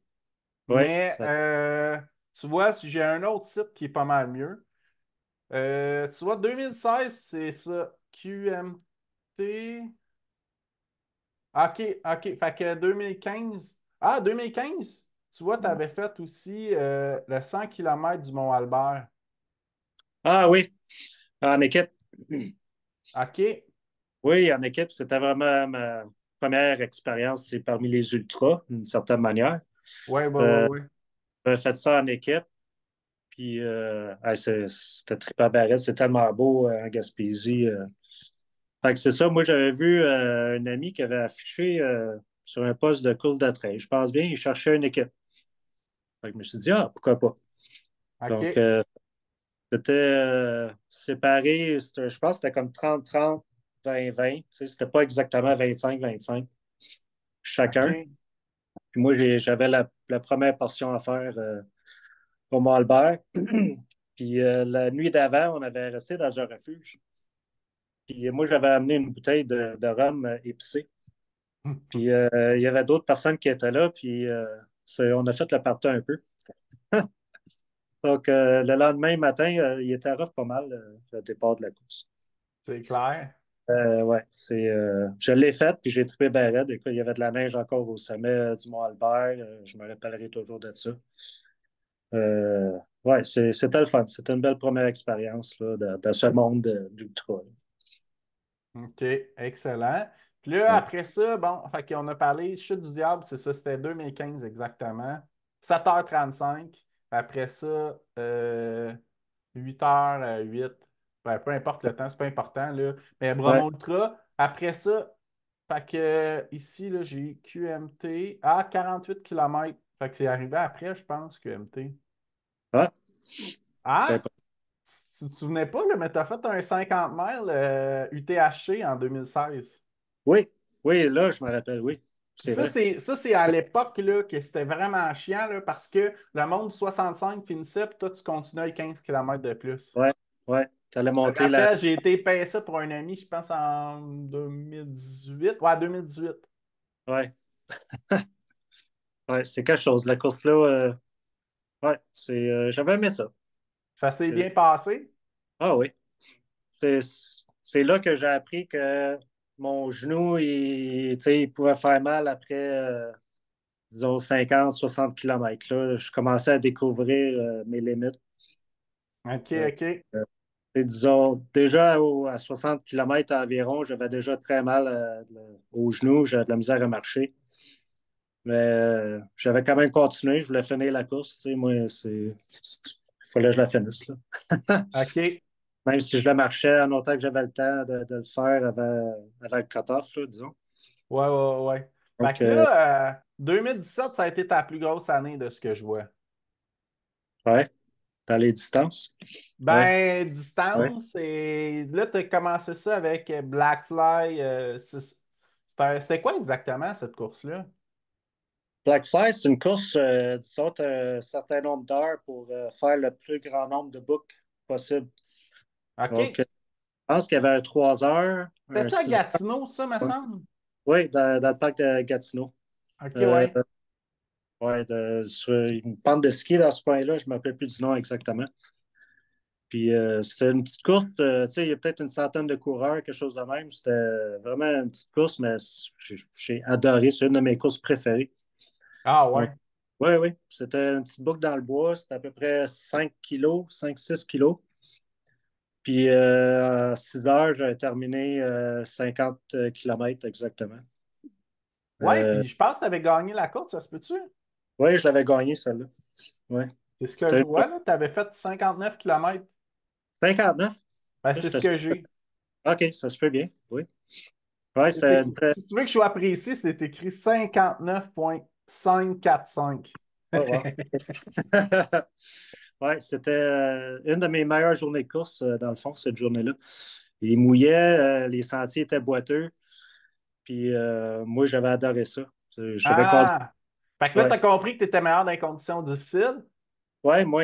Ouais, Mais tu vois, si j'ai un autre site qui est pas mal mieux. Tu vois, 2016, c'est ça. QMT. OK, OK. Fait que 2015. Ah, 2015, tu vois, tu avais fait aussi le 100 km du Mont-Albert. Ah oui, en équipe. OK. Oui, en équipe, c'était vraiment ma première expérience c'est parmi les ultras, d'une certaine manière. Ouais, ouais, ouais, Euh, ouais. j'ai fait ça en équipe, puis c'était triple barrette, c'est tellement beau en Gaspésie. Fait que c'est ça, moi j'avais vu un ami qui avait affiché sur un poste de course de trail. Je pense bien, il cherchait une équipe. Fait que je me suis dit, ah, pourquoi pas? Donc, OK. c'était séparé, je pense que c'était comme 30-30, 20-20. Tu sais, c'était pas exactement 25-25 chacun. OK. Puis moi, j'avais la première portion à faire au Mont-Albert. Puis la nuit d'avant, on avait resté dans un refuge. Puis moi, j'avais amené une bouteille de rhum épicé. Puis il y avait d'autres personnes qui étaient là. Puis on a fait le party un peu. Donc le lendemain matin, il était rough pas mal, le départ de la course. C'est clair. Ouais, je l'ai fait, puis j'ai trippé ben raide. Écoute, il y avait de la neige encore au sommet du Mont-Albert. Je me rappellerai toujours de ça. Ouais, c'était le fun. C'était une belle première expérience là, dans ce monde d'ultra. OK. Excellent. Puis là, Ouais. après ça, bon, fait qu'on a parlé Chute du Diable, c'est ça, c'était 2015 exactement. 7h35. Après ça, 8h08. Ben, peu importe le temps, c'est pas important, là. Mais Ouais. Bromont Ultra. Après ça, fait que ici, là, j'ai QMT à 48 km. Fait que c'est arrivé après, je pense, QMT. Ah, ben, Ah! Tu te souvenais pas, là, mais t'as fait un 50 miles UTHC en 2016. oui, oui, là, je me rappelle, oui. Puis C'est vrai. ça, c'est à l'époque là, que c'était vraiment chiant là, parce que le monde 65 finissait, puis toi, tu continuais 15 km de plus. Ouais, ouais. Tu allais Je me monter la. rappelle, j'ai été payer ça pour un ami, je pense en 2018. Ouais, 2018. Ouais, ouais, c'est quelque chose. La course-là, ouais, j'avais aimé ça. Ça s'est C'est, bien passé. ah oui. C'est, c'est là que j'ai appris que mon genou, tu sais, il pouvait faire mal après, disons, 50-60 kilomètres. Là, je commençais à découvrir mes limites. OK, Euh, OK. et disons, déjà à 60 kilomètres environ, j'avais déjà très mal au genou, j'avais de la misère à marcher. Mais j'avais quand même continué, je voulais finir la course. Tu sais, moi, il fallait que je la finisse. Là. OK. Même si je la marchais, en autant que j'avais le temps de le faire avant le cut-off, là, disons. Ouais, ouais, ouais. Fait Donc, que là, 2017, ça a été ta plus grosse année de ce que je vois. ouais, dans les distances. Ouais, Ben, ouais. distance, et là, tu as commencé ça avec Blackfly. C'était quoi exactement cette course-là? Blackfly, c'est une course, disons, un certain nombre d'heures pour faire le plus grand nombre de books possible. Donc, OK. je pense qu'il y avait un 3 heures, C'était un ça à 6 Gatineau, ça, me heures. semble? Oui, dans le parc de Gatineau. OK, Euh, ouais. Ouais, sur une pente de ski dans ce coin-là, je ne me rappelle plus du nom exactement. Puis c'était une petite course, tu sais, il y a peut-être une centaine de coureurs, quelque chose de même. C'était vraiment une petite course, mais j'ai adoré. C'est une de mes courses préférées. Ah Donc, ouais. oui, oui. C'était une petite boucle dans le bois. C'était à peu près 5 kilos, 5-6 kilos. Puis à 6 heures, j'avais terminé 50 kilomètres exactement. Ouais, Euh, puis je pense que tu avais gagné la course, ça se peut-tu? oui, je l'avais gagné, celle-là. Ouais. C'est ce que je C'était vois, là. Tu avais fait 59 km. 59. Ben, Je c'est ce fais ça. que j'ai. OK, ça se fait bien. Oui. Ouais, c'est une très. Si tu veux que je sois précis, c'est écrit 59,545. Oh, wow. Ouais, c'était une de mes meilleures journées de course, dans le fond, cette journée-là. Il mouillait, les sentiers étaient boiteux, puis moi, j'avais adoré ça. J'avais compris. Ah! Fait que là, tu Ouais, as compris que tu étais meilleur dans les conditions difficiles. ouais, moi,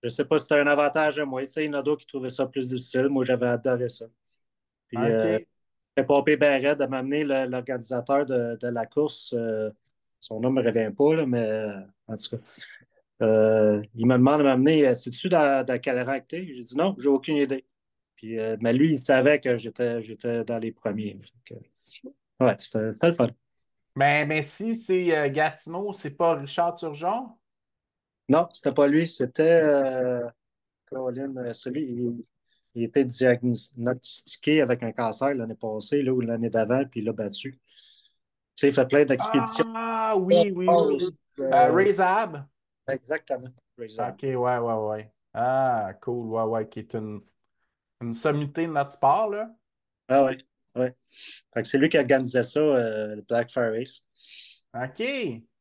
je sais pas si c'était un avantage à moi. Tu sais, il y en a d'autres qui trouvaient ça plus difficile. Moi, j'avais adoré ça. Puis, OK. j'ai pompé ben raide de m'amener l'organisateur de la course. Son nom ne me revient pas, là, mais en tout cas. Il me demande de m'amener, sais-tu dans quel rang que t'es? J'ai dit non, j'ai aucune idée. Puis, mais lui, il savait que j'étais dans les premiers. Fait ouais, c'était le fun. Mais si c'est Gatineau, c'est pas Richard Turgeon? Non, c'était pas lui, c'était Colin, celui, il était diagnostiqué avec un cancer l'année passée là, ou l'année d'avant, puis il l'a battu. Tu sais, il fait plein d'expéditions. Ah, oui, oui, oui, oui. Euh, Ray Zab? exactement. Razor. OK, ouais, ouais, ouais. Ah, cool, ouais, ouais, qui est une sommité de notre sport, là. Ah ouais, ouais. Fait que c'est lui qui organisait ça, le Black Fire Race. OK.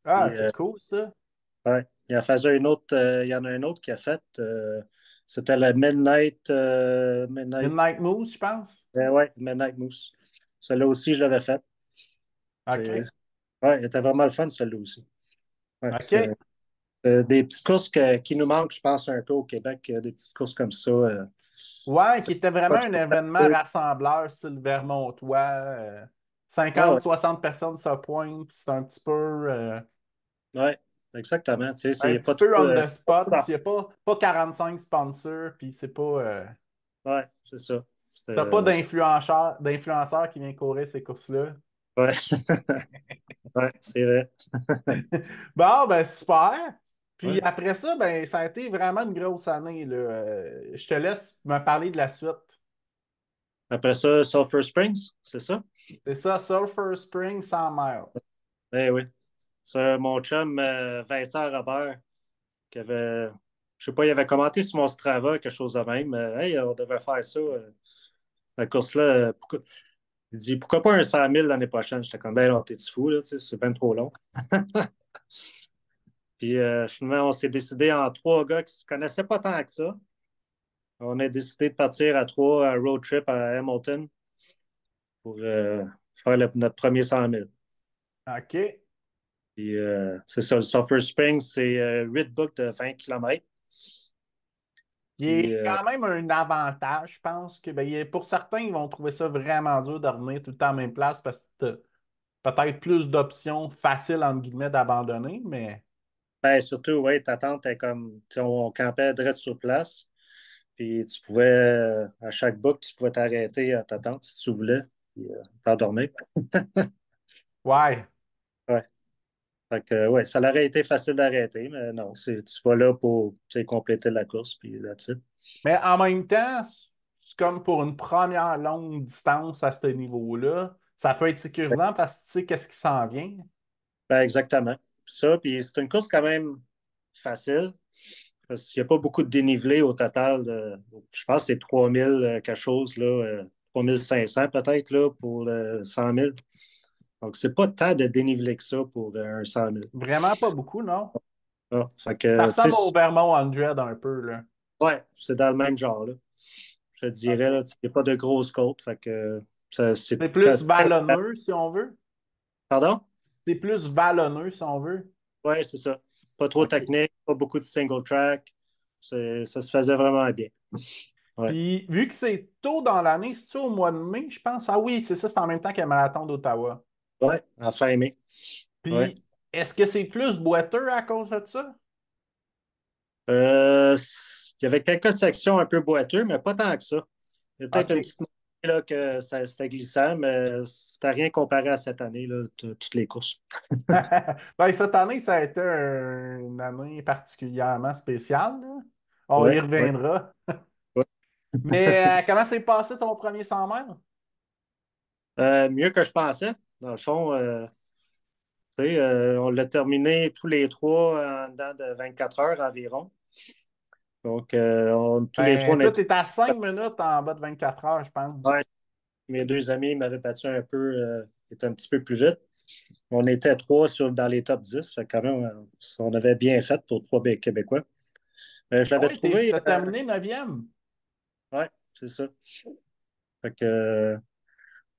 Ah, Puis, c'est cool, ça. ouais. Il y en a un autre qui a fait. C'était le Midnight. Midnight Moose, je pense. Ouais, Midnight Moose. Celui-là aussi, je l'avais fait. C'est, OK. ouais, il était vraiment le fun, celui-là aussi. Ouais, OK. des petites courses qui nous manquent, je pense, un peu au Québec. Des petites courses comme ça. Ouais, C'est qui était vraiment pas trop un événement facile. rassembleur sur le Vermontois. Ah ouais, 50-60 personnes se pointent, puis c'est un petit peu, ouais, exactement. Tu sais, un c'est petit pas peu trop. on the Pas spot. trop Il n'y a pas 45 sponsors, puis c'est pas. ouais, c'est ça. T'as pas d'influenceurs qui viennent courir ces courses-là. Ouais, ouais, c'est vrai. Bon, ben super. Puis Ouais. après ça, ben ça a été vraiment une grosse année, là. Je te laisse me parler de la suite. Après ça, Sulphur Springs, c'est ça? C'est ça, Sulphur Spring 100 miles. Eh oui. C'est mon chum Vincent Robert qui avait, je sais pas, il avait commenté sur mon Strava, quelque chose de même. Hey, on devait faire ça, la course-là. Il dit, pourquoi pas un 100 000 l'année prochaine? J'étais comme, ben non, t'es-tu fou, là, tu sais, c'est bien trop long. Puis finalement, on s'est décidé en trois gars qui ne se connaissaient pas tant que ça. On a décidé de partir à trois, un road trip à Hamilton pour faire notre premier 100 000. OK. Puis c'est ça, le Sulphur Springs, c'est 8 boucles de 20 kilomètres. Il y Puis, a quand même un avantage, je pense que ben, pour certains, ils vont trouver ça vraiment dur de revenir tout le temps à la même place parce que t'as peut-être plus d'options faciles, entre guillemets, d'abandonner, mais ben, surtout, oui, ta tente est comme, tu sais, on campait direct sur place. Puis tu pouvais, à chaque boucle, tu pouvais t'arrêter à ta tente si tu voulais, puis t'endormir. ouais. Ouais. Fait que, ouais, ça aurait été facile d'arrêter, mais non, tu vas là pour, tu sais, compléter la course, puis that's it. Mais en même temps, c'est comme pour une première longue distance à ce niveau-là, ça peut être sécurisant parce que tu sais qu'est-ce qui s'en vient. Ben, exactement. Ça, puis c'est une course quand même facile, parce qu'il n'y a pas beaucoup de dénivelé au total. Je pense que c'est 3000 quelque chose, là, 3500 peut-être, là, pour 100 000. Donc, c'est pas tant de dénivelé que ça pour un 100 000. Vraiment pas beaucoup, non? Ah, fait Ça que, tu ressemble sais, au Vermont 100 un peu, là. ouais, c'est dans le même genre, là. Je te dirais, OK. là, il n'y a pas de grosses côtes, fait que c'est C'est plus vallonneux, si on veut. Pardon? C'est plus vallonneux, si on veut. Ouais, c'est ça. Pas trop OK. technique, pas beaucoup de single track. Ça se faisait vraiment bien. Ouais. Puis, vu que c'est tôt dans l'année, c'est-tu au mois de mai, je pense? Ah oui, c'est ça, c'est en même temps que le marathon d'Ottawa. Ouais, en fin mai. Ouais. Puis, est-ce que c'est plus boiteux à cause de ça? Il y avait quelques sections un peu boiteux, mais pas tant que ça. Il y a peut-être une OK. petite montée là, que c'était glissant, mais c'était rien comparé à cette année, là, toutes les courses. Ben, cette année, ça a été une année particulièrement spéciale, là. On y Ouais, ouais, reviendra. ouais. Mais comment s'est passé ton premier 100 mètres? Mieux que je pensais. Dans le fond, tu sais, on l'a terminé tous les trois en dedans de 24 heures environ. Donc, tous les trois, Ben, on toi, était. t'es à 5 minutes en bas de 24 heures, je pense. Ouais, mes deux amis m'avaient battu un peu, étaient un petit peu plus vite. On était trois dans les top 10. Fait que quand même, on avait bien fait pour trois Québécois. Je Ah l'avais oui, trouvé. t'as terminé 9e. Ouais, c'est ça. Fait que,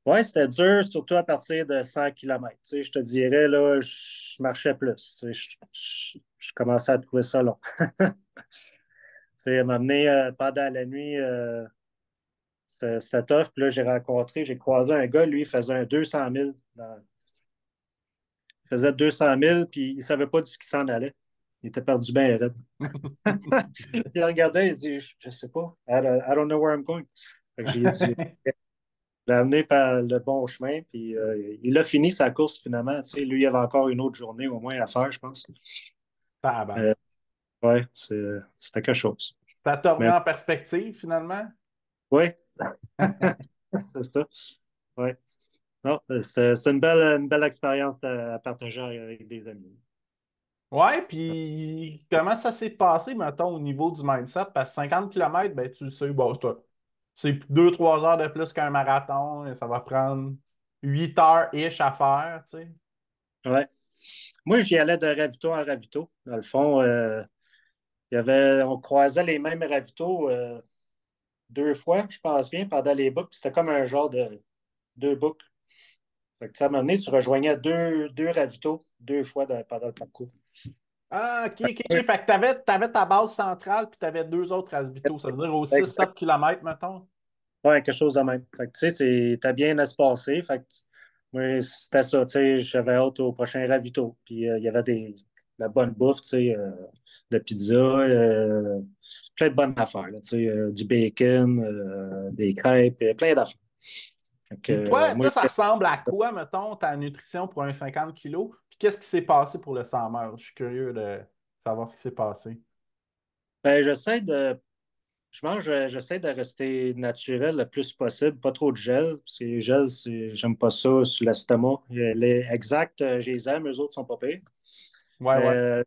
ouais, c'était dur, surtout à partir de 100 km. Tu sais, je te dirais, là, je marchais plus. Tu sais, je commençais à trouver ça long. Tu sais, elle m'a amené pendant la nuit, cette offre. Puis là, j'ai croisé un gars, lui, il faisait un 200 000. Il faisait 200 000, puis il ne savait pas du qui s'en allait. Il était perdu bien raide. Il regardait, il dit, je ne sais pas, I don't know where I'm going. Fait que j'ai dit, je l'ai amené par le bon chemin, puis il a fini sa course finalement. Tu sais, lui, il avait encore une autre journée au moins à faire, je pense. Tabarnak. Euh, ouais, c'était quelque chose. Ça t'a remis Mais en perspective, finalement? oui, c'est ça. Ouais. Non, c'est une belle expérience à partager avec des amis. Ouais, puis comment ça s'est passé, mettons, au niveau du mindset? Parce que 50 km, ben, tu le sais, bon, c'est 2-3 heures de plus qu'un marathon, et ça va prendre 8 heures-ish à faire, tu sais. Ouais. Moi, j'y allais de ravito en ravito. Dans le fond, on croisait les mêmes ravitaux deux fois, je pense bien, pendant les boucles. C'était comme un genre de deux boucles. Fait que, ça m'a amené, tu rejoignais deux ravitaux deux fois pendant le parcours. Ah, OK, OK, OK. Fait que t'avais ta base centrale, puis t'avais deux autres Asbito, ça veut dire aux Exact. 6-7 km, mettons. Ouais, quelque chose de même. Fait que, tu sais, t'as bien espacé. Fait que, moi, c'était ça. Tu sais, j'avais hâte au prochain ravito. Puis, il y avait la bonne bouffe, tu sais, de pizza, plein de bonnes affaires, là, tu sais, du bacon, des crêpes, plein d'affaires. Fait que, Puis toi, moi, ça ressemble à quoi, mettons, ta nutrition pour un 50 kilos? Puis qu'est-ce qui s'est passé pour le 100 mètres? Je suis curieux de savoir ce qui s'est passé. ben, j'essaie de rester naturel le plus possible, pas trop de gel. Parce que les gels, j'aime pas ça sur l'estomac. Les exacts, je les aime, eux autres sont pas pires. Ouais, Mais ouais.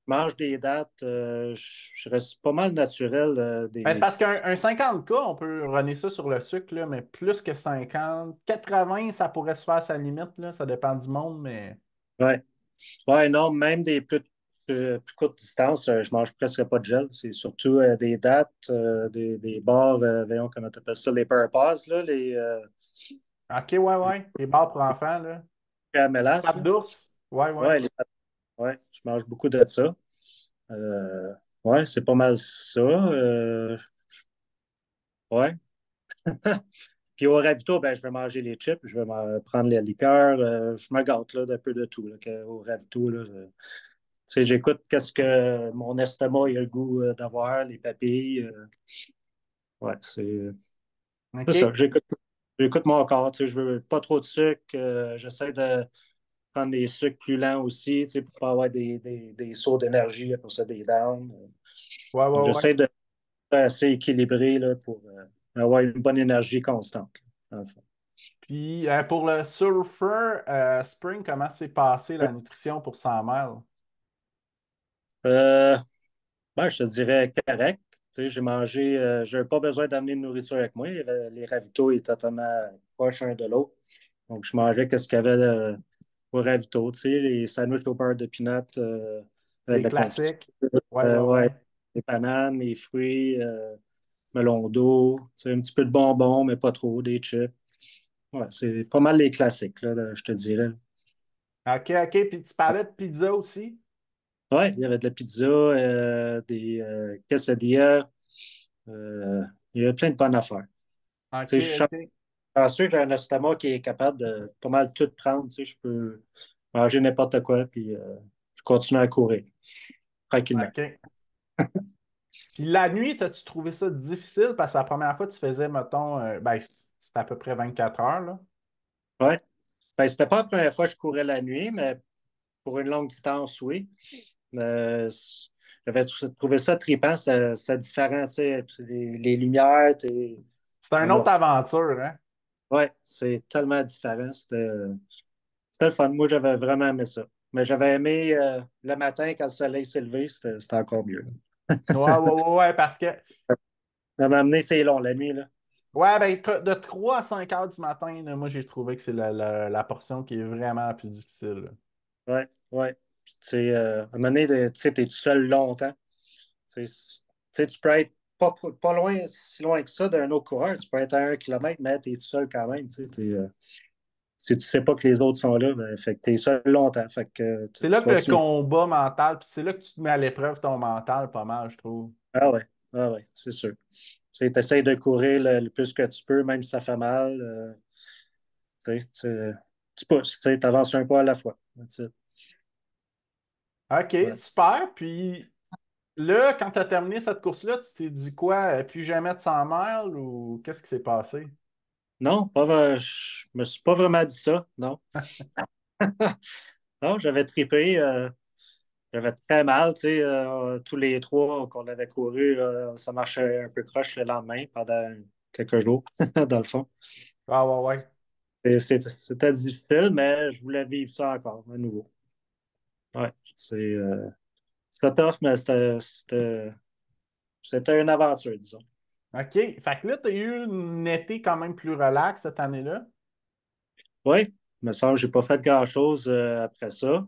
je mange des dates, je reste pas mal naturel. Ben, parce qu'un 50K, on peut runner ça sur le sucre, là, mais plus que 50, 80, ça pourrait se faire à sa limite, là, ça dépend du monde, mais. Ouais. Ouais, non, même des plus courtes distances, je mange presque pas de gel. C'est surtout des dates, des bars, voyons comment tu appelles ça, les purposes, là, les OK, ouais, ouais. Les bars pour enfants, là. mélasses, Pâte là. d'ours. Ouais, ouais. Ouais, ouais, je mange beaucoup de ça. Euh, ouais, c'est pas mal ça. Ouais. Puis au ravito, ben, je vais manger les chips, je vais prendre les liqueurs, je me gâte là, d'un peu de tout là, au ravito. Là, tu sais, j'écoute qu'est-ce que mon estomac il a le goût d'avoir, les papilles. Ouais, c'est ça. OK. J'écoute mon corps. Tu sais, je veux pas trop de sucre. J'essaie de prendre des sucres plus lents aussi, tu sais, pour pas avoir des sauts d'énergie, pour ça des downs. Ouais, ouais, Donc, ouais. j'essaie de faire assez équilibré là, pour avoir une bonne énergie constante, là, dans le fond. Puis pour le surfer Spring, comment s'est passé la nutrition pour 100 miles? Euh, ben, je te dirais correct. Tu sais, j'avais pas besoin d'amener de nourriture avec moi. Les ravitaux étaient totalement proches un de l'autre. Donc, je mangeais ce qu'il y avait au ravito, tu sais, les sandwichs au beurre de pinot avec de Les la confiture. classiques. Ouais, ouais, Ouais, ouais. les bananes, les fruits, melon d'eau, tu sais, un petit peu de bonbons, mais pas trop, des chips. Ouais, c'est pas mal les classiques, là, je te dirais. OK, OK. Puis tu parlais de pizza aussi? Ouais, il y avait de la pizza, des quesadillas, euh, il y avait plein de bonnes affaires. OK, Tu sais, je suis OK. chanceux que j'ai un estomac qui est capable de pas mal tout prendre. Tu sais, manger n'importe quoi, puis je continue à courir tranquillement. OK. Puis la nuit, as-tu trouvé ça difficile? Parce que la première fois, tu faisais, mettons, ben, c'était à peu près 24 heures, là. Ouais. Ben, c'était pas la première fois que je courais la nuit, mais pour une longue distance, oui. J'avais trouvé ça trippant, c'est différent, tu sais, les lumières, C'était une autre immersive. aventure, hein? Ouais, c'est tellement différent. C'était le fun. Moi, j'avais vraiment aimé ça. Mais j'avais aimé le matin quand le soleil s'est levé, c'était encore mieux. Ouais, ouais, ouais, ouais, parce que, Ça m'a amené, c'est long, la nuit, là. ouais, ben, de 3 à 5 heures du matin, là, moi, j'ai trouvé que c'est la portion qui est vraiment la plus difficile, là. Ouais, ouais. Puis, tu sais, à un moment donné, tu sais, t'es tout seul longtemps. Tu peux être pas loin, si loin que ça d'un autre coureur. Tu peux être à 1 kilomètre, mais t'es tout seul quand même. Si tu sais pas que les autres sont là, ben, fait que t'es seul longtemps. Fait que C'est là tu que le continues. combat mental, puis c'est là que tu te mets à l'épreuve ton mental pas mal, je trouve. Ah ouais, c'est sûr. Tu essaies de courir le plus que tu peux, même si ça fait mal. Tu pousses, tu avances un pas à la fois. That's it. OK, Ouais. super. Puis là, quand tu as terminé cette course-là, tu t'es dit quoi? Plus jamais de 100 miles ou qu'est-ce qui s'est passé? Non, je me suis pas vraiment dit ça, non. Non, j'avais trippé. J'avais très mal, tu sais, tous les trois qu'on avait couru, ça marchait un peu croche le lendemain pendant quelques jours, dans le fond. Ah ouais, ouais. C'était difficile, mais je voulais vivre ça encore, à nouveau. Ouais, c'était tough, mais c'était une aventure, disons. OK. Fait que là, tu as eu un été quand même plus relax cette année-là. Oui, il me semble que j'ai pas fait grand-chose après ça.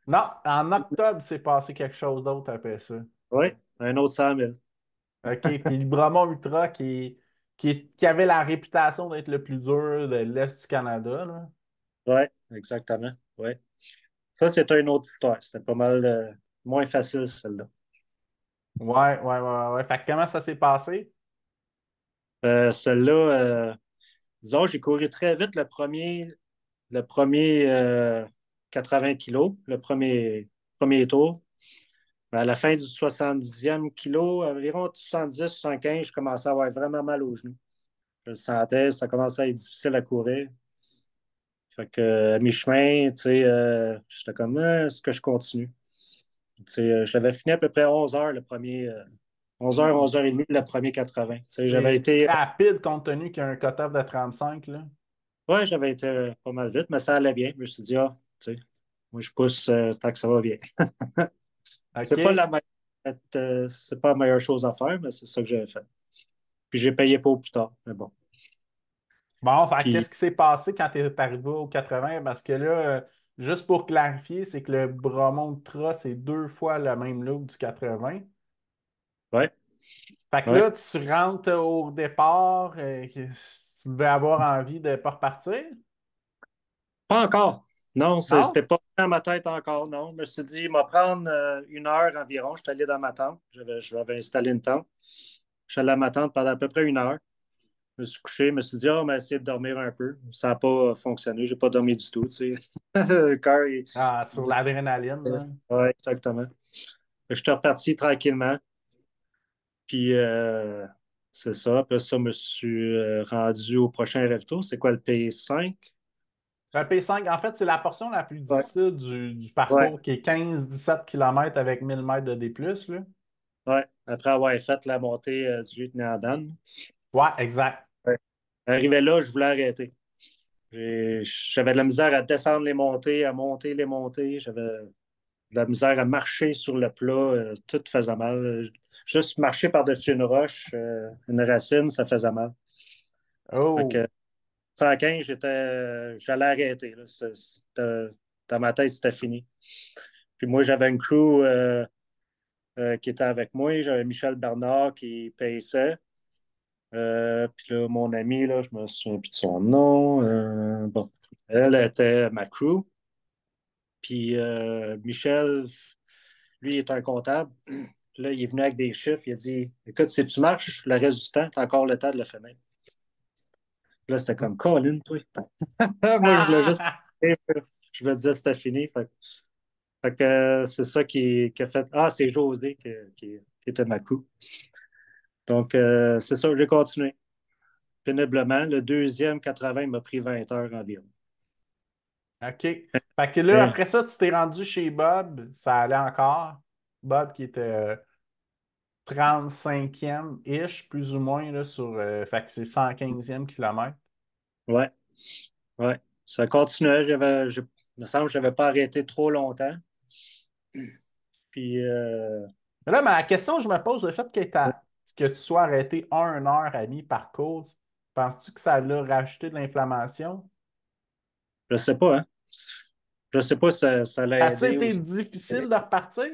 Non, en octobre, c'est passé quelque chose d'autre après ça. Oui, un autre 100 000. OK. Puis le Bromont Ultra qui avait la réputation d'être le plus dur de l'Est du Canada, là. Oui, exactement. Ouais. Ça, c'était une autre histoire. C'était pas mal moins facile, celle-là. Ouais, ouais, ouais, ouais. Fait que comment ça s'est passé? Celle-là, disons, j'ai couru très vite le premier 80 kilos, le premier tour. Mais à la fin du 70e kilo, environ 70-75, je commençais à avoir vraiment mal aux genoux. Je le sentais, ça commençait à être difficile à courir. Fait que, à mi-chemin, tu sais, j'étais comme, est-ce que je continue? Tu sais, je l'avais fini à peu près 11 heures le premier, 11 heures, Hmm. 11 heures et demie le premier 80. Tu sais, j'avais C'est été, rapide compte tenu qu'il y a un cut-off de 35, là. ouais, j'avais été pas mal vite, mais ça allait bien. Je me suis dit, ah, tu sais, moi, je pousse tant que ça va bien. C'est pas OK. la c'est pas la meilleure chose à faire, mais c'est ça que j'avais fait. Puis j'ai payé pour plus tard, mais bon. Bon, fait que Puis, qu'est-ce qui s'est passé quand tu es arrivé au 80? Parce que là, juste pour clarifier, c'est que le Bromont Ultra, c'est 2 fois le même look du 80. ouais, Fait que ouais. là, tu rentres au départ, tu devais avoir envie de ne pas repartir? Pas encore. Non, Non? c'était pas dans ma tête encore, non. Je me suis dit, il va prendre 1 heure environ. Je suis allé dans ma tente. Je m'avais installé une tente. Je suis allé à ma tente pendant à peu près 1 heure. Je me suis couché, je me suis dit, on va essayer de dormir un peu. Ça n'a pas fonctionné. J'ai pas dormi du tout, tu sais. Le cœur, Ah, sur l'adrénaline, là. ouais, exactement. Je suis reparti tranquillement. Puis, c'est ça. Puis là, ça, je me suis rendu au prochain ravito. C'est quoi le P5? Le P5, en fait, c'est la portion la plus Ouais, difficile du ouais, parcours qui est 15-17 km avec 1000 mètres de D+, là. ouais. Après avoir fait la montée du lieutenant Dan. Ouais, exact. Ouais. Arrivé là, je voulais arrêter. J'avais de la misère à descendre les montées, à monter les montées. J'avais de la misère à marcher sur le plat. Tout faisait mal. Juste marcher par-dessus une roche, une racine, ça faisait mal. Fait Oh. que 115, j'allais arrêter. Là. Dans ma tête, c'était fini. Puis moi, j'avais une crew qui était avec moi. J'avais Michel Bernard qui paissait. Puis là, mon ami, là, je me souviens plus de son nom. Bon, elle était ma crew. Puis Michel, lui, il est un comptable. Puis là, il est venu avec des chiffres. Il a dit, écoute, si tu marches le reste du temps, tu as encore le temps de le finir. Puis là, c'était comme, Colin, toi. Moi, je voulais juste. je me disais que c'était fini. Fait que c'est ça qui a fait. Ah, c'est José qui était ma crew. Donc, c'est ça, j'ai continué péniblement. Le deuxième 80 m'a pris 20 heures environ. OK. Fait que là, Mais après ça, tu t'es rendu chez Bob. Ça allait encore. Bob qui était 35e-ish, plus ou moins, là, fait que c'est 115e kilomètre. ouais, ouais. Ça continuait. Il me semble que je n'avais pas arrêté trop longtemps. Puis, Mais là, la question que je me pose, le fait que tu sois arrêté 1 heure à mi-parcours, penses-tu que ça l'a rajouté de l'inflammation? je sais pas, hein. Je sais pas si ça l'a As-tu aidé été aussi. difficile de repartir?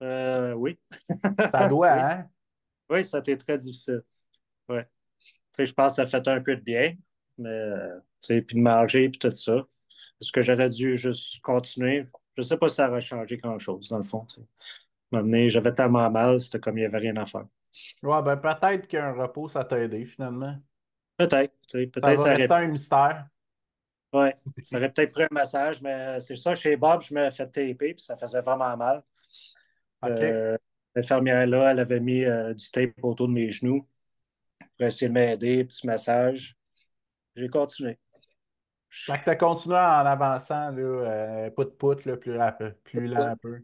Oui. Ça doit, Oui. hein? Oui, ça a été très difficile. Ouais. Tu sais, je pense que ça fait un peu de bien, mais tu sais, puis de manger, puis tout ça. Est-ce que j'aurais dû juste continuer? Je sais pas si ça aurait changé grand-chose, dans le fond. Tu sais. J'avais tellement mal, c'était comme il n'y avait rien à faire. Ouais, ben peut-être qu'un repos, ça t'a aidé finalement. Peut-être, tu sais, Ça peut-être va ça aurait rester un mystère. ouais, ça aurait peut-être pris un massage, mais c'est ça, chez Bob, je me fait taper, puis ça faisait vraiment mal. OK. Euh, L'infirmière-là, elle avait mis du tape autour de mes genoux pour essayer de m'aider, petit massage. J'ai continué. Fait que t'as continué en avançant, là, pout-pout, là, plus lent un peu.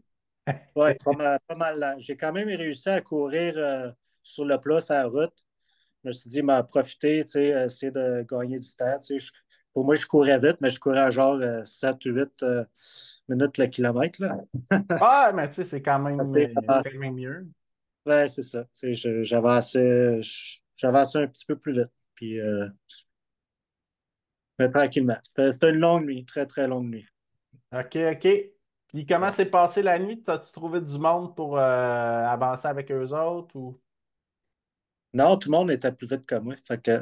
Ouais, pas mal lent. J'ai quand même réussi à courir sur le plat, sur la route. Je me suis dit, m'en profiter, tu sais, essayer de gagner du temps. Tu sais, pour moi, je courais vite, mais je courais à genre 7 ou 8 minutes le kilomètre. Là. Ah, mais tu sais, C'est quand même mieux. ouais, c'est ça. Tu sais, j'avançais un petit peu plus vite. Puis, mais tranquillement. C'était une longue nuit, très, très longue nuit. OK, OK. Puis comment Ouais. s'est passée la nuit? T'as-tu trouvé du monde pour avancer avec eux autres ou... Non, tout le monde était plus vite que moi. Fait que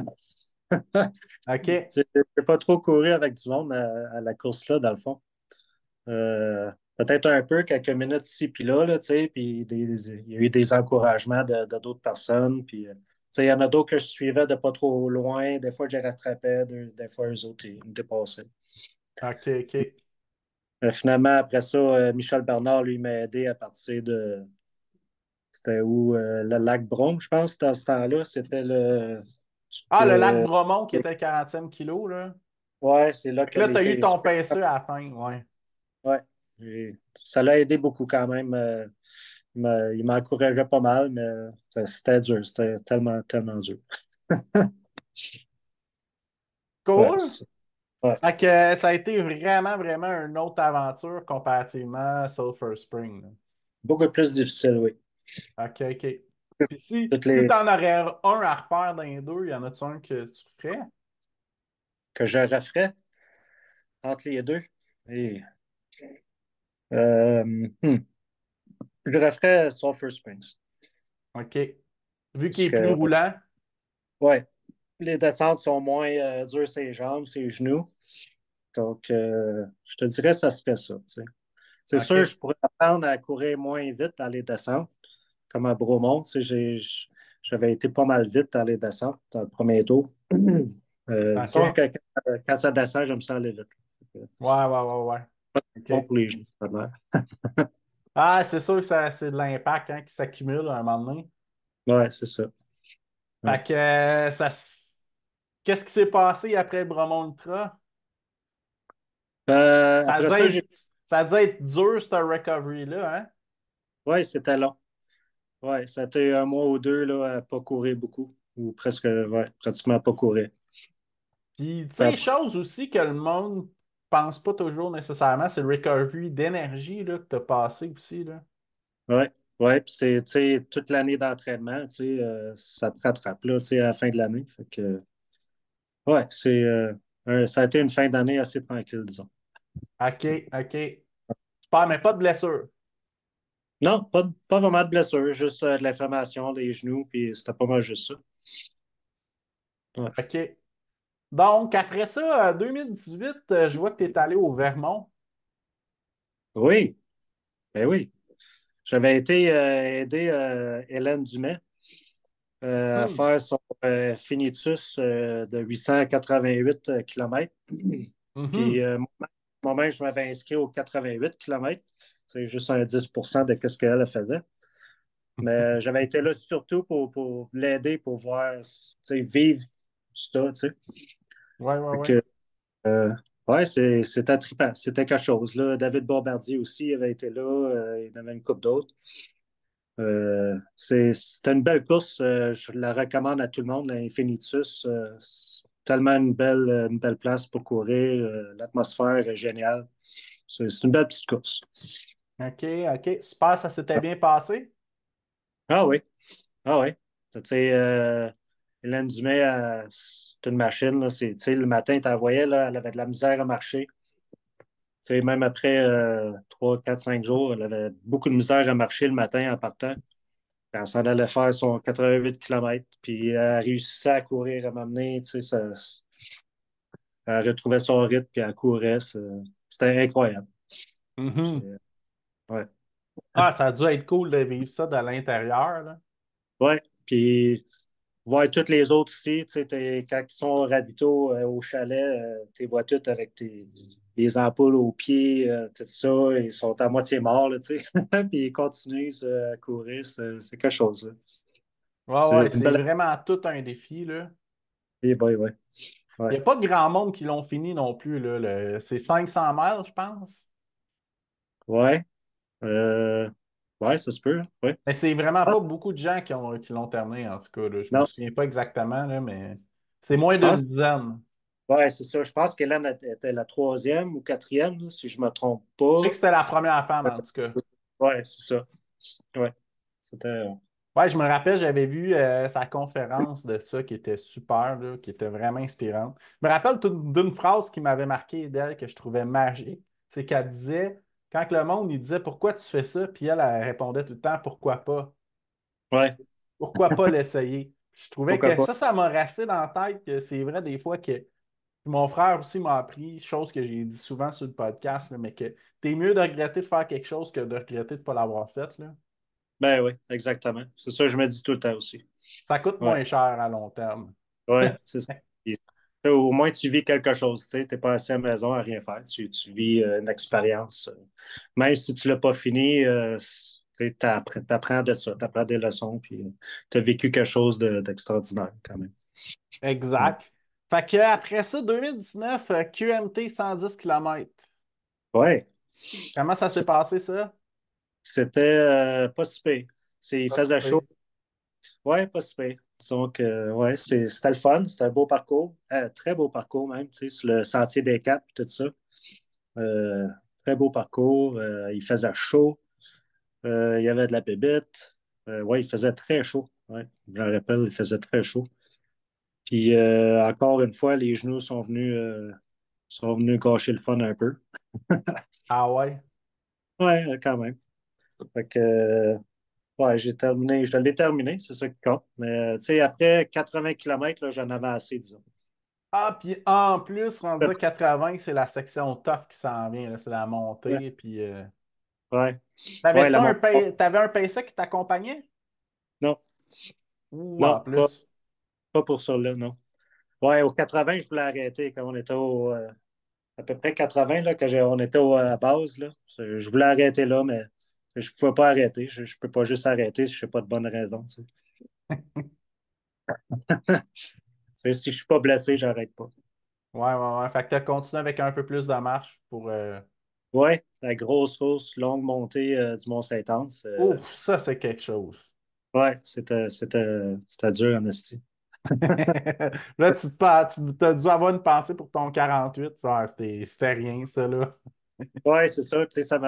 OK. j'ai pas trop couru avec du monde à la course-là, dans le fond. Peut-être un peu, quelques minutes ici puis là, tu sais, puis il y a eu des encouragements de d'autres personnes, puis tu sais, il y en a d'autres que je suivais de pas trop loin, des fois je les rattrapais, des fois eux autres, ils me dépassaient. OK, OK. Finalement, après ça, Michel Bernard, lui, m'a aidé à partir de, c'était où, le lac Bron, je pense, dans ce temps-là, c'était Ah, le lac euh, Bromont qui était 40e kilo, là. ouais, c'est là Fait que que là, les t'as eu pays. ton PSE à la fin, ouais. Ouais. Ça l'a aidé beaucoup quand même. Il m'encourageait pas mal, mais c'était dur. C'était tellement, tellement dur. Ouais, Cool. ouais. Fait que ça a été vraiment, vraiment une autre aventure comparativement à Sulphur Spring, là. Beaucoup plus difficile, oui. OK, OK. Puis Toutes si les t'en aurais un à refaire dans les deux, y en a-tu un que tu ferais? que je referais entre les deux. Et, euh, hmm, je referais Sulphur Springs. OK. Vu qu'il Parce est plus que, roulant. ouais, les descentes sont moins dures ses jambes, ses genoux. Donc, je te dirais, ça serait ça. Tu sais. C'est sûr, OK. je pourrais apprendre à courir moins vite dans les descentes. Comme à Bromont, tu sais, j'avais été pas mal vite dans les descentes, dans le premier tour. Disons OK. que quand ça descend, j'aime ça aller vite. Ouais, ouais, ouais, ouais. Bon OK. pour les genoux, ça a l'air. Ah, c'est sûr que c'est de l'impact hein, qui s'accumule à un moment donné. Ouais, c'est ça. Ouais. Fait que qu'est-ce qui s'est passé après le Bromont Ultra? Ça a Après dû ça, j'ai. ça a dû être dur, ce recovery-là, hein? Ouais, c'était long. Ouais, ça a été un mois ou deux là, à pas courir beaucoup. Ou presque, ouais, pratiquement pas courir. Puis, tu Puis sais, après, chose aussi que le monde pense pas toujours nécessairement, c'est le recovery d'énergie là, que tu as passé aussi, là. ouais, ouais, puis c'est, tu sais, toute l'année d'entraînement, tu sais, ça te rattrape là, tu sais, à la fin de l'année. Fait que, ouais, ça a été une fin d'année assez tranquille, disons. OK, OK. Super, mais pas de blessure. Non, pas vraiment de blessure, juste de l'inflammation des genoux, puis c'était pas mal juste ça. Ouais. OK. Donc, après ça, 2018, je vois que tu es allé au Vermont. Oui, ben oui. J'avais été aider Hélène Dumais à Hmm. faire son finitus de 888 km. Puis Mhm. Moi-même, je m'avais inscrit aux 88 km. C'est juste un 10% de ce qu'elle faisait. Mais j'avais été là surtout pour l'aider, pour voir, vivre ça. Ouais, ouais, Fait ouais. que, euh, ouais, c'était trippant. C'était quelque chose. Là. David Bombardier aussi avait été là. Il y en avait une couple d'autres. C'était une belle course. Je la recommande à tout le monde, l'Infinitus. C'est tellement une belle place pour courir. L'atmosphère est géniale. C'est une belle petite course. OK, OK. Super, ça s'était bien passé? Ah oui. Ah oui. Tu sais, Hélène Dumais, c'est une machine. Là. Tu sais, le matin, tu la voyais, là, elle avait de la misère à marcher. Tu sais, même après 3, 4, 5 jours, elle avait beaucoup de misère à marcher le matin en partant. Elle s'en allait faire son 88 km, puis elle réussissait à courir, à m'amener, tu sais, elle retrouvait son rythme, puis elle courait. C'était incroyable. Mhm. C'est- Ouais. Ah, ça a dû être cool de vivre ça de l'intérieur, là. Ouais. Puis voir toutes les autres aussi, tu sais, quand ils sont au ravito au chalet, tu les vois toutes avec les ampoules aux pieds, tout ça, ils sont à moitié morts, là, tu sais. Puis ils continuent à courir, c'est quelque chose. Là. Ouais, C'est ouais, une c'est belle vraiment tout un défi, là. activité, ouais, ouais. Il Ouais. n'y a pas grand monde qui l'ont fini non plus, là. C'est 500 miles, je pense. Ouais. Euh, ouais, ça se peut. Hein. Ouais. Mais c'est vraiment Ah, pas beaucoup de gens qui l'ont terminé, en tout cas, là. Je me non, souviens pas exactement, là, mais c'est moins je d'une pense, dizaine. ouais, c'est ça. Je pense qu'Hélène était la troisième ou quatrième, là, si je ne me trompe Je sais pas. que c'était la première femme, en tout cas. Ouais, c'est ça. Ouais. C'était. Ouais, je me rappelle, j'avais vu sa conférence de ça qui était super, là, qui était vraiment inspirante. Je me rappelle d'une phrase qui m'avait marqué d'elle que je trouvais magique. C'est qu'elle disait, quand le monde lui disait pourquoi tu fais ça, puis elle répondait tout le temps pourquoi pas? Ouais, Pourquoi pas l'essayer? Je trouvais pourquoi que pas. ça m'a resté dans la tête que c'est vrai des fois que mon frère aussi m'a appris, chose que j'ai dit souvent sur le podcast, là, mais que t'es mieux de regretter de faire quelque chose que de regretter de ne pas l'avoir fait, là. Ben oui, exactement. C'est ça que je me dis tout le temps aussi. Ça coûte Ouais, moins cher à long terme. ouais, c'est ça. Puis, au moins, tu vis quelque chose, tu sais. Tu n'es pas assis à la maison à rien faire. Tu vis une expérience. Même si tu ne l'as pas fini, tu apprends de ça. Tu apprends des leçons, puis tu as vécu quelque chose d'extraordinaire quand même. Ouais. Exact. Fait que après ça, 2019, QMT 110 km. Ouais. Comment ça s'est passé, ça? C'était pas si pire. Il Pas si faisait chaud. pire. Ouais, pas si pire. Donc, ouais, c'était le fun. C'était un beau parcours. Très beau parcours même, tu sais, sur le sentier des Caps, tout ça. Euh, Très beau parcours. Il faisait chaud. Il y avait de la bébête. Ouais, il faisait très chaud. Ouais, je me rappelle, il faisait très chaud. Puis, encore une fois, les genoux sont venus gâcher le fun un peu. Ah ouais. Ouais, quand même. Fait que, ouais, j'ai terminé, je l'ai terminé, c'est ça qui compte. Mais tu sais, après 80 km, là, j'en avais assez, disons. Ah, puis en plus, rendu à 80, c'est la section tough qui s'en vient, là. C'est la Ouais, montée. Puis, ouais, ouais, t'avais-tu la montée. t'avais un pacer qui t'accompagnait? Non, Ou en non, plus? pas pour ça, là, non. Ouais, au 80, je voulais arrêter quand on était à peu près 80, là, on était à base, là. Je voulais arrêter là, mais je ne pouvais pas arrêter. Je ne peux pas juste arrêter si je n'ai pas de bonne raison, tu sais. Tu sais, si je ne suis pas blessé, j'arrête pas. Ouais, ouais, ouais. Fait que t'as continué avec un peu plus de marche pour. Ouais, la grosse course, longue montée du Mont-Saint-Anne. Ouf, ça, c'est quelque chose. Ouais, c'était dur en esti. Là, tu as dû avoir une pensée pour ton 48. Ah, c'était rien, ça, là. Ouais, c'est ça. Tu sais, ça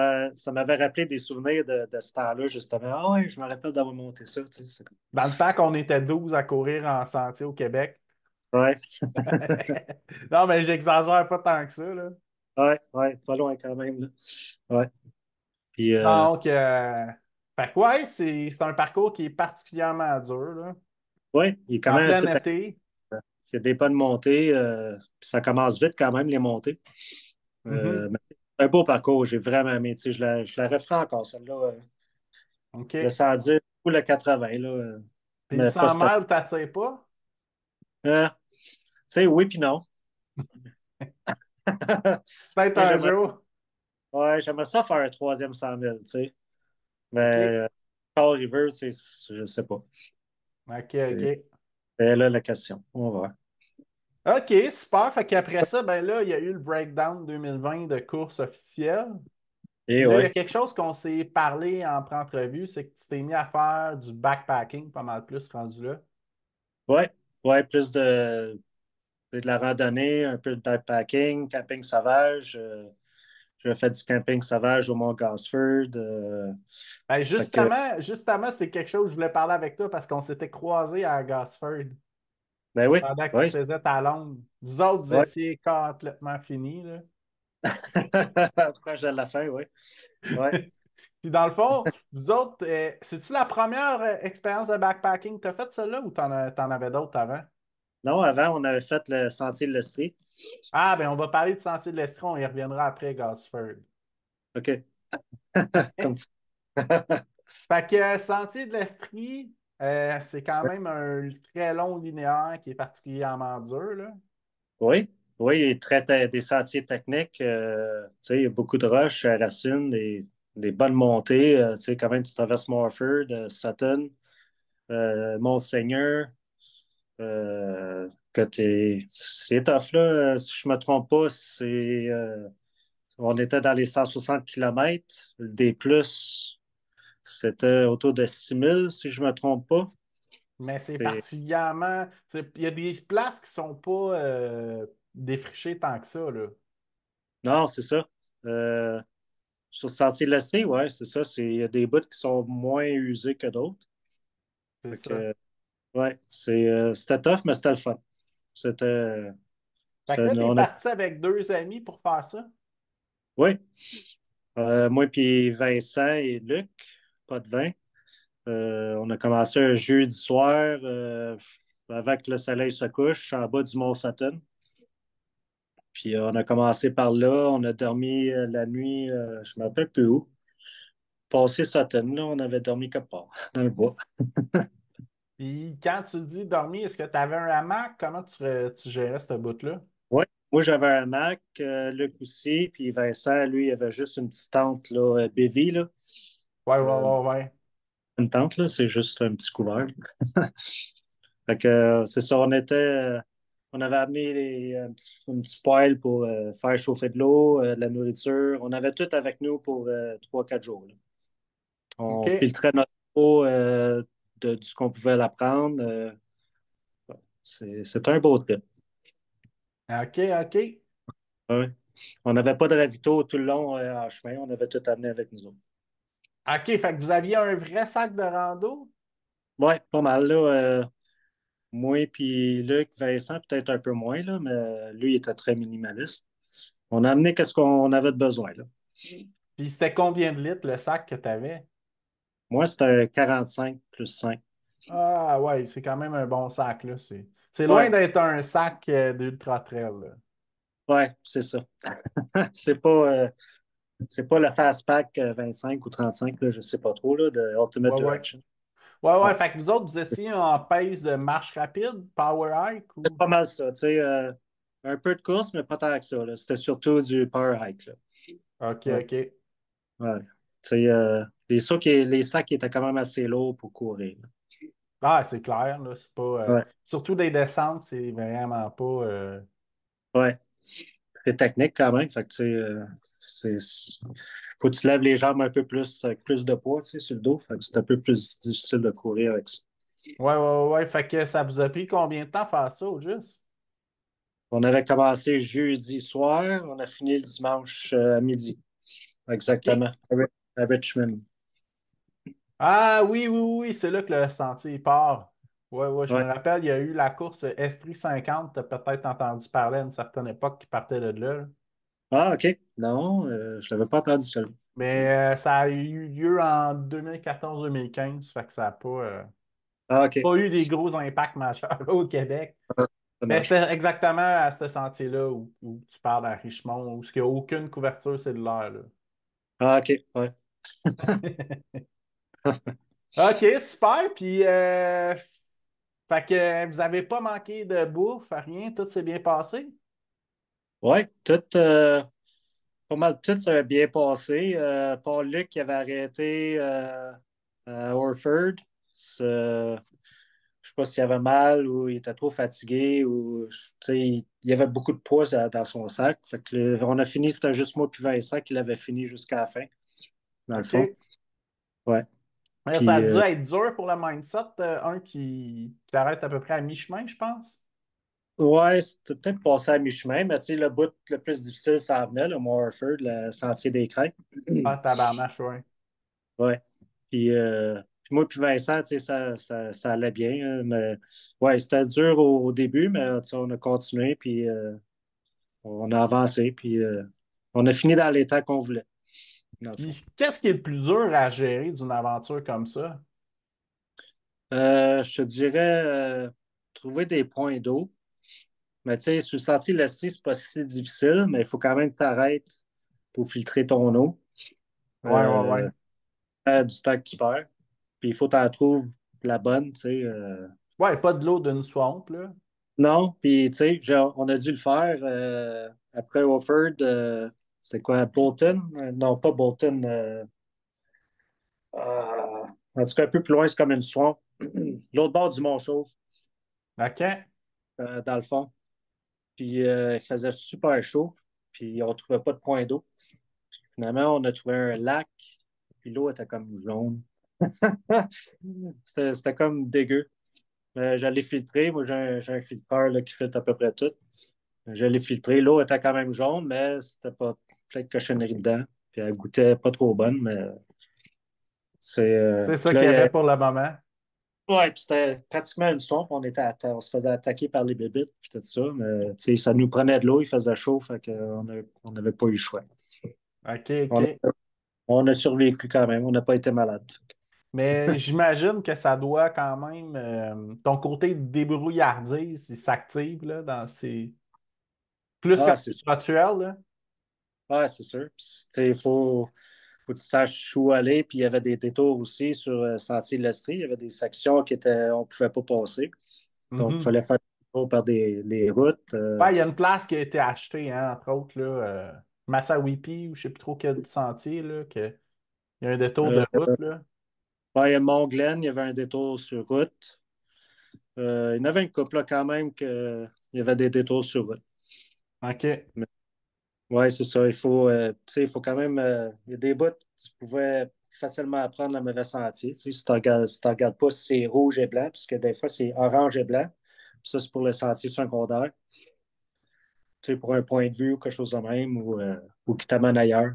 m'avait rappelé des souvenirs de ce temps-là, justement. Ah ouais, je me rappelle d'avoir monté ça. Tu sais, Dans le temps qu'on était 12 à courir en sentier au Québec. ouais, Non, mais j'exagère pas tant que ça, là. ouais, ouais, pas loin quand même. Là. Ouais. Puis, Donc, fait que ouais, c'est un parcours qui est particulièrement dur, là. ouais, il est quand En même plein assez. été. Il y a des pas de montée, puis ça commence vite quand même, les montées. Mhm. Mais c'est un beau parcours, j'ai vraiment aimé. Tu sais, je la referai encore, celle-là. Le OK. 110 ou le 80, là, Puis le mais pas 100 cette année. miles, t'attires pas? Tu sais, oui puis non. Peut-être Moi, un jour. j'aimerais ça faire un troisième 100 000, tu sais. OK. Mais Paul River, je sais pas. OK, C'est OK. c'est là la question. On va voir. OK, super. Fait qu'après ça, ben là, il y a eu le breakdown 2020 de course officielle. Puis Et là, il y a ouais. quelque chose qu'on s'est parlé en pré-entrevue, c'est que tu t'es mis à faire du backpacking pas mal plus rendu là. Ouais. Ouais, plus de la randonnée, un peu de backpacking, camping sauvage. Je fais du camping sauvage au Mont Gosford. Ben Fait que, justement, c'est quelque chose que je voulais parler avec toi parce qu'on s'était croisés à Gosford ben oui, pendant que tu oui, faisais ta longue. Vous autres, vous ouais. étiez complètement finis, là. Proche de la fin, oui. Ouais. Puis dans le fond, vous autres, c'est-tu la première expérience de backpacking que tu as faite, celle-là, ou t'en avais d'autres avant? Non, avant, on avait fait le sentier de l'Estrie. Ah, ben on va parler du Sentier de l'Estron, on y reviendra après Gosford. OK. Comme ça. Fait que Sentier de l'Estrie, c'est quand même un très long linéaire qui est particulièrement dur, là. Oui, oui, il traite des sentiers techniques. Tu sais, il y a beaucoup de roches, racines, des bonnes montées. Tu sais, quand même, tu traverses Morford, Sutton, Mont-Seigneur. C'est tough, là. Si je ne me trompe pas, on était dans les 160 kilomètres. Le D+, c'était autour de 6 000, si je ne me trompe pas. Mais c'est C'est... particulièrement. Il y a des places qui sont pas défrichées tant que ça, là. Non, c'est ça. Euh, Sur le sentier de l'Estrie, ouais, c'est ça. Il y a des bouts qui sont moins usés que d'autres. C'est Fait ça. que, ouais, c'était tough, mais c'était le fun. C'était. Fait que là, t'es On a, parti avec deux amis pour faire ça. oui. Moi, puis Vincent et Luc, pas de vin. On a commencé un jeudi soir, avant que le soleil se couche, en bas du Mont Sutton. Puis on a commencé par là. On a dormi la nuit, je ne me rappelle plus où. Passé Sutton, là, on avait dormi quelque part, dans le bois. Puis quand tu dis dormir, est-ce que tu avais un hamac? Comment tu gérais ce bout-là? Ouais. Moi, j'avais un Mac, Luc aussi, puis Vincent, lui, il avait juste une petite tente, là, Bévy, là. Ouais, ouais, Euh, ouais, ouais. une tente, là, c'est juste un petit couvert. Fait que, c'est ça, on avait amené un petit poêle pour faire chauffer de l'eau, de la nourriture. On avait tout avec nous pour 3-4 jours, là. On OK. filtrait notre eau de ce qu'on pouvait la prendre. C'est un beau trip. OK, OK. Ouais. On n'avait pas de ravito tout le long en chemin. On avait tout amené avec nous autres. OK, fait que vous aviez un vrai sac de rando? Ouais, pas mal, là. Moi puis Luc, Vincent, peut-être un peu moins, là, mais lui, il était très minimaliste. On a amené qu'est-ce qu'on avait de besoin, là. Puis c'était combien de litres le sac que tu avais? Moi, c'était un 45 plus 5. Ah ouais, c'est quand même un bon sac, là. C'est loin Ouais, d'être un sac d'Ultra Trail, là. ouais, c'est ça. C'est pas le Fast Pack 25 ou 35, là, je sais pas trop, là, de Ultimate Ouais, ouais. Direction. Ouais, Ouais. ouais, fait que vous autres, vous étiez en pace de marche rapide, power hike C'est ou? pas mal ça, tu sais, un peu de course, mais pas tant que ça, là. C'était surtout du power hike, là. OK, Ouais, OK. ouais. Tu sais, les sacs étaient quand même assez lourds pour courir, là. Ah, c'est clair, là. C'est pas. Ouais, Surtout des descentes, c'est vraiment pas. ouais. C'est technique quand même. Fait que, tu sais, faut que tu lèves les jambes un peu plus, avec plus de poids, tu sais, sur le dos. Fait que c'est un peu plus difficile de courir avec ça. Ouais, ouais, ouais, ouais. Fait que ça vous a pris combien de temps faire ça, au juste? On avait commencé jeudi soir, on a fini le dimanche à midi. OK. Exactement. À Richmond. Ah oui, oui, oui, oui, c'est là que le sentier il part. Ouais, ouais, je me Ouais. rappelle, il y a eu la course Estrie 50, tu as peut-être entendu parler à une certaine époque qui partait de là, là. Ah, OK. Non, je ne l'avais pas entendu ça. Mais ça a eu lieu en 2014-2015, fait que ça n'a Ah, OK. pas eu des gros impacts majeurs là, au Québec. Ah, Mais dommage. c'était exactement à ce sentier-là où tu parles à Richmond, où il n'y a aucune couverture cellulaire, là. Ah, OK. Ouais. OK, super. Puis, fait que vous n'avez pas manqué de bouffe, rien, tout s'est bien passé? Ouais, pas mal tout, ça a bien passé. Paul-Luc qui avait arrêté à Orford. Je sais pas s'il avait mal ou il était trop fatigué ou tu sais, il y avait beaucoup de poids dans son sac. Fait que on a fini, c'était juste moi puis Vincent qui l'avait fini jusqu'à la fin, dans le fond. OK. Ouais. Mais ça a Puis dû être dur pour le mindset, un qui arrête à peu près à mi-chemin, je pense. ouais, c'était peut-être passé à mi-chemin, mais tu sais, le bout le plus difficile, ça venait, le Mont Orford, le sentier des Crêpes. Ah, tabarnache, ouais. Ouais. Puis moi, puis Vincent, tu sais, ça allait bien, hein, mais ouais, c'était dur au début, mais tu sais, on a continué, puis on a avancé, puis on a fini dans les temps qu'on voulait, dans le fond. Puis, qu'est-ce qui est le plus dur à gérer d'une aventure comme ça? Je te dirais trouver des points d'eau. Mais tu sais, sur le sentier Lestrie, c'est pas si difficile, mais il faut quand même que tu arrêtes pour filtrer ton eau. Ouais, ouais, ouais. Euh, du temps que tu perds. Puis il faut que tu en trouves la bonne, tu sais. Ouais, pas de l'eau d'une swamp, là. Non, puis tu sais, on a dû le faire après Wofford. C'est quoi, Bolton? Non, pas Bolton. En tout cas, un peu plus loin, c'est comme une swamp. L'autre bord du Mont-Chauve, OK. dans le fond. Puis il faisait super chaud, puis on ne trouvait pas de point d'eau. Finalement, on a trouvé un lac, puis l'eau était comme jaune. C'était comme dégueu. J'allais filtrer. Moi, j'ai un filtreur là, qui fait à peu près tout. Je l'ai filtré. L'eau était quand même jaune, mais c'était pas plein de cochonneries dedans. Puis elle goûtait pas trop bonne, mais c'est. C'est ça Puis là, qu'il y avait pour le moment. ouais, puis c'était pratiquement une swamp. On se faisait attaquer par les bébites, puis tout ça. Mais tu sais, ça nous prenait de l'eau, il faisait chaud, fait qu'on on n'avait pas eu le choix. OK, On OK. a, on a survécu quand même, on n'a pas été malade. Mais j'imagine que ça doit quand même, ton côté débrouillardise, il s'active là, dans ces. Plus Ah, qu'en c'est sûr. virtuel, là. Ah, c'est sûr. Puis, tu sais, faut que tu saches où aller. Puis il y avait des détours aussi sur Sentier de l'Estrie. Il y avait des sections on ne pouvait pas passer. Donc, il Mhm. fallait faire des détours par les routes. Ouais, il y a une place qui a été achetée, hein, entre autres, là, Massawippi, ou je ne sais plus trop quel sentier, là, il y a un détour Euh, de route, là. ouais, il y a Mont-Glen, il y avait un détour sur route. Il y en avait une couple là, quand même qu'il y avait des détours sur route. OK. Mais, ouais, c'est ça. Tu sais, il faut quand même. Il y a des bouts, tu pouvais facilement apprendre le mauvais sentier. Tu sais, si tu regardes pas si c'est rouge et blanc, puisque des fois c'est orange et blanc. Puis ça, c'est pour le sentier secondaire. Tu sais, pour un point de vue ou quelque chose de même, ou qui t'amène ailleurs.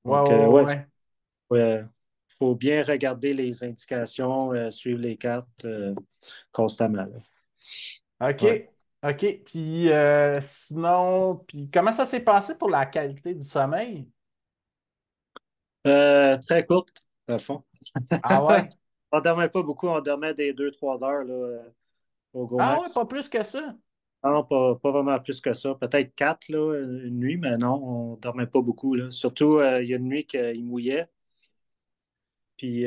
Ouais, Donc, ouais, ouais, ouais. il faut bien regarder les indications, suivre les cartes constamment, là. OK. Ouais. OK. Puis sinon, puis comment ça s'est passé pour la qualité du sommeil? Très courte, dans le fond. Ah ouais? On dormait pas beaucoup, on dormait des 2 3 heures là, au gros Ah ouais, max. pas plus que ça. Non, pas vraiment plus que ça. Peut-être 4 là, une nuit, mais non, on dormait pas beaucoup. Là. Surtout, il y a une nuit qu'il mouillait. Puis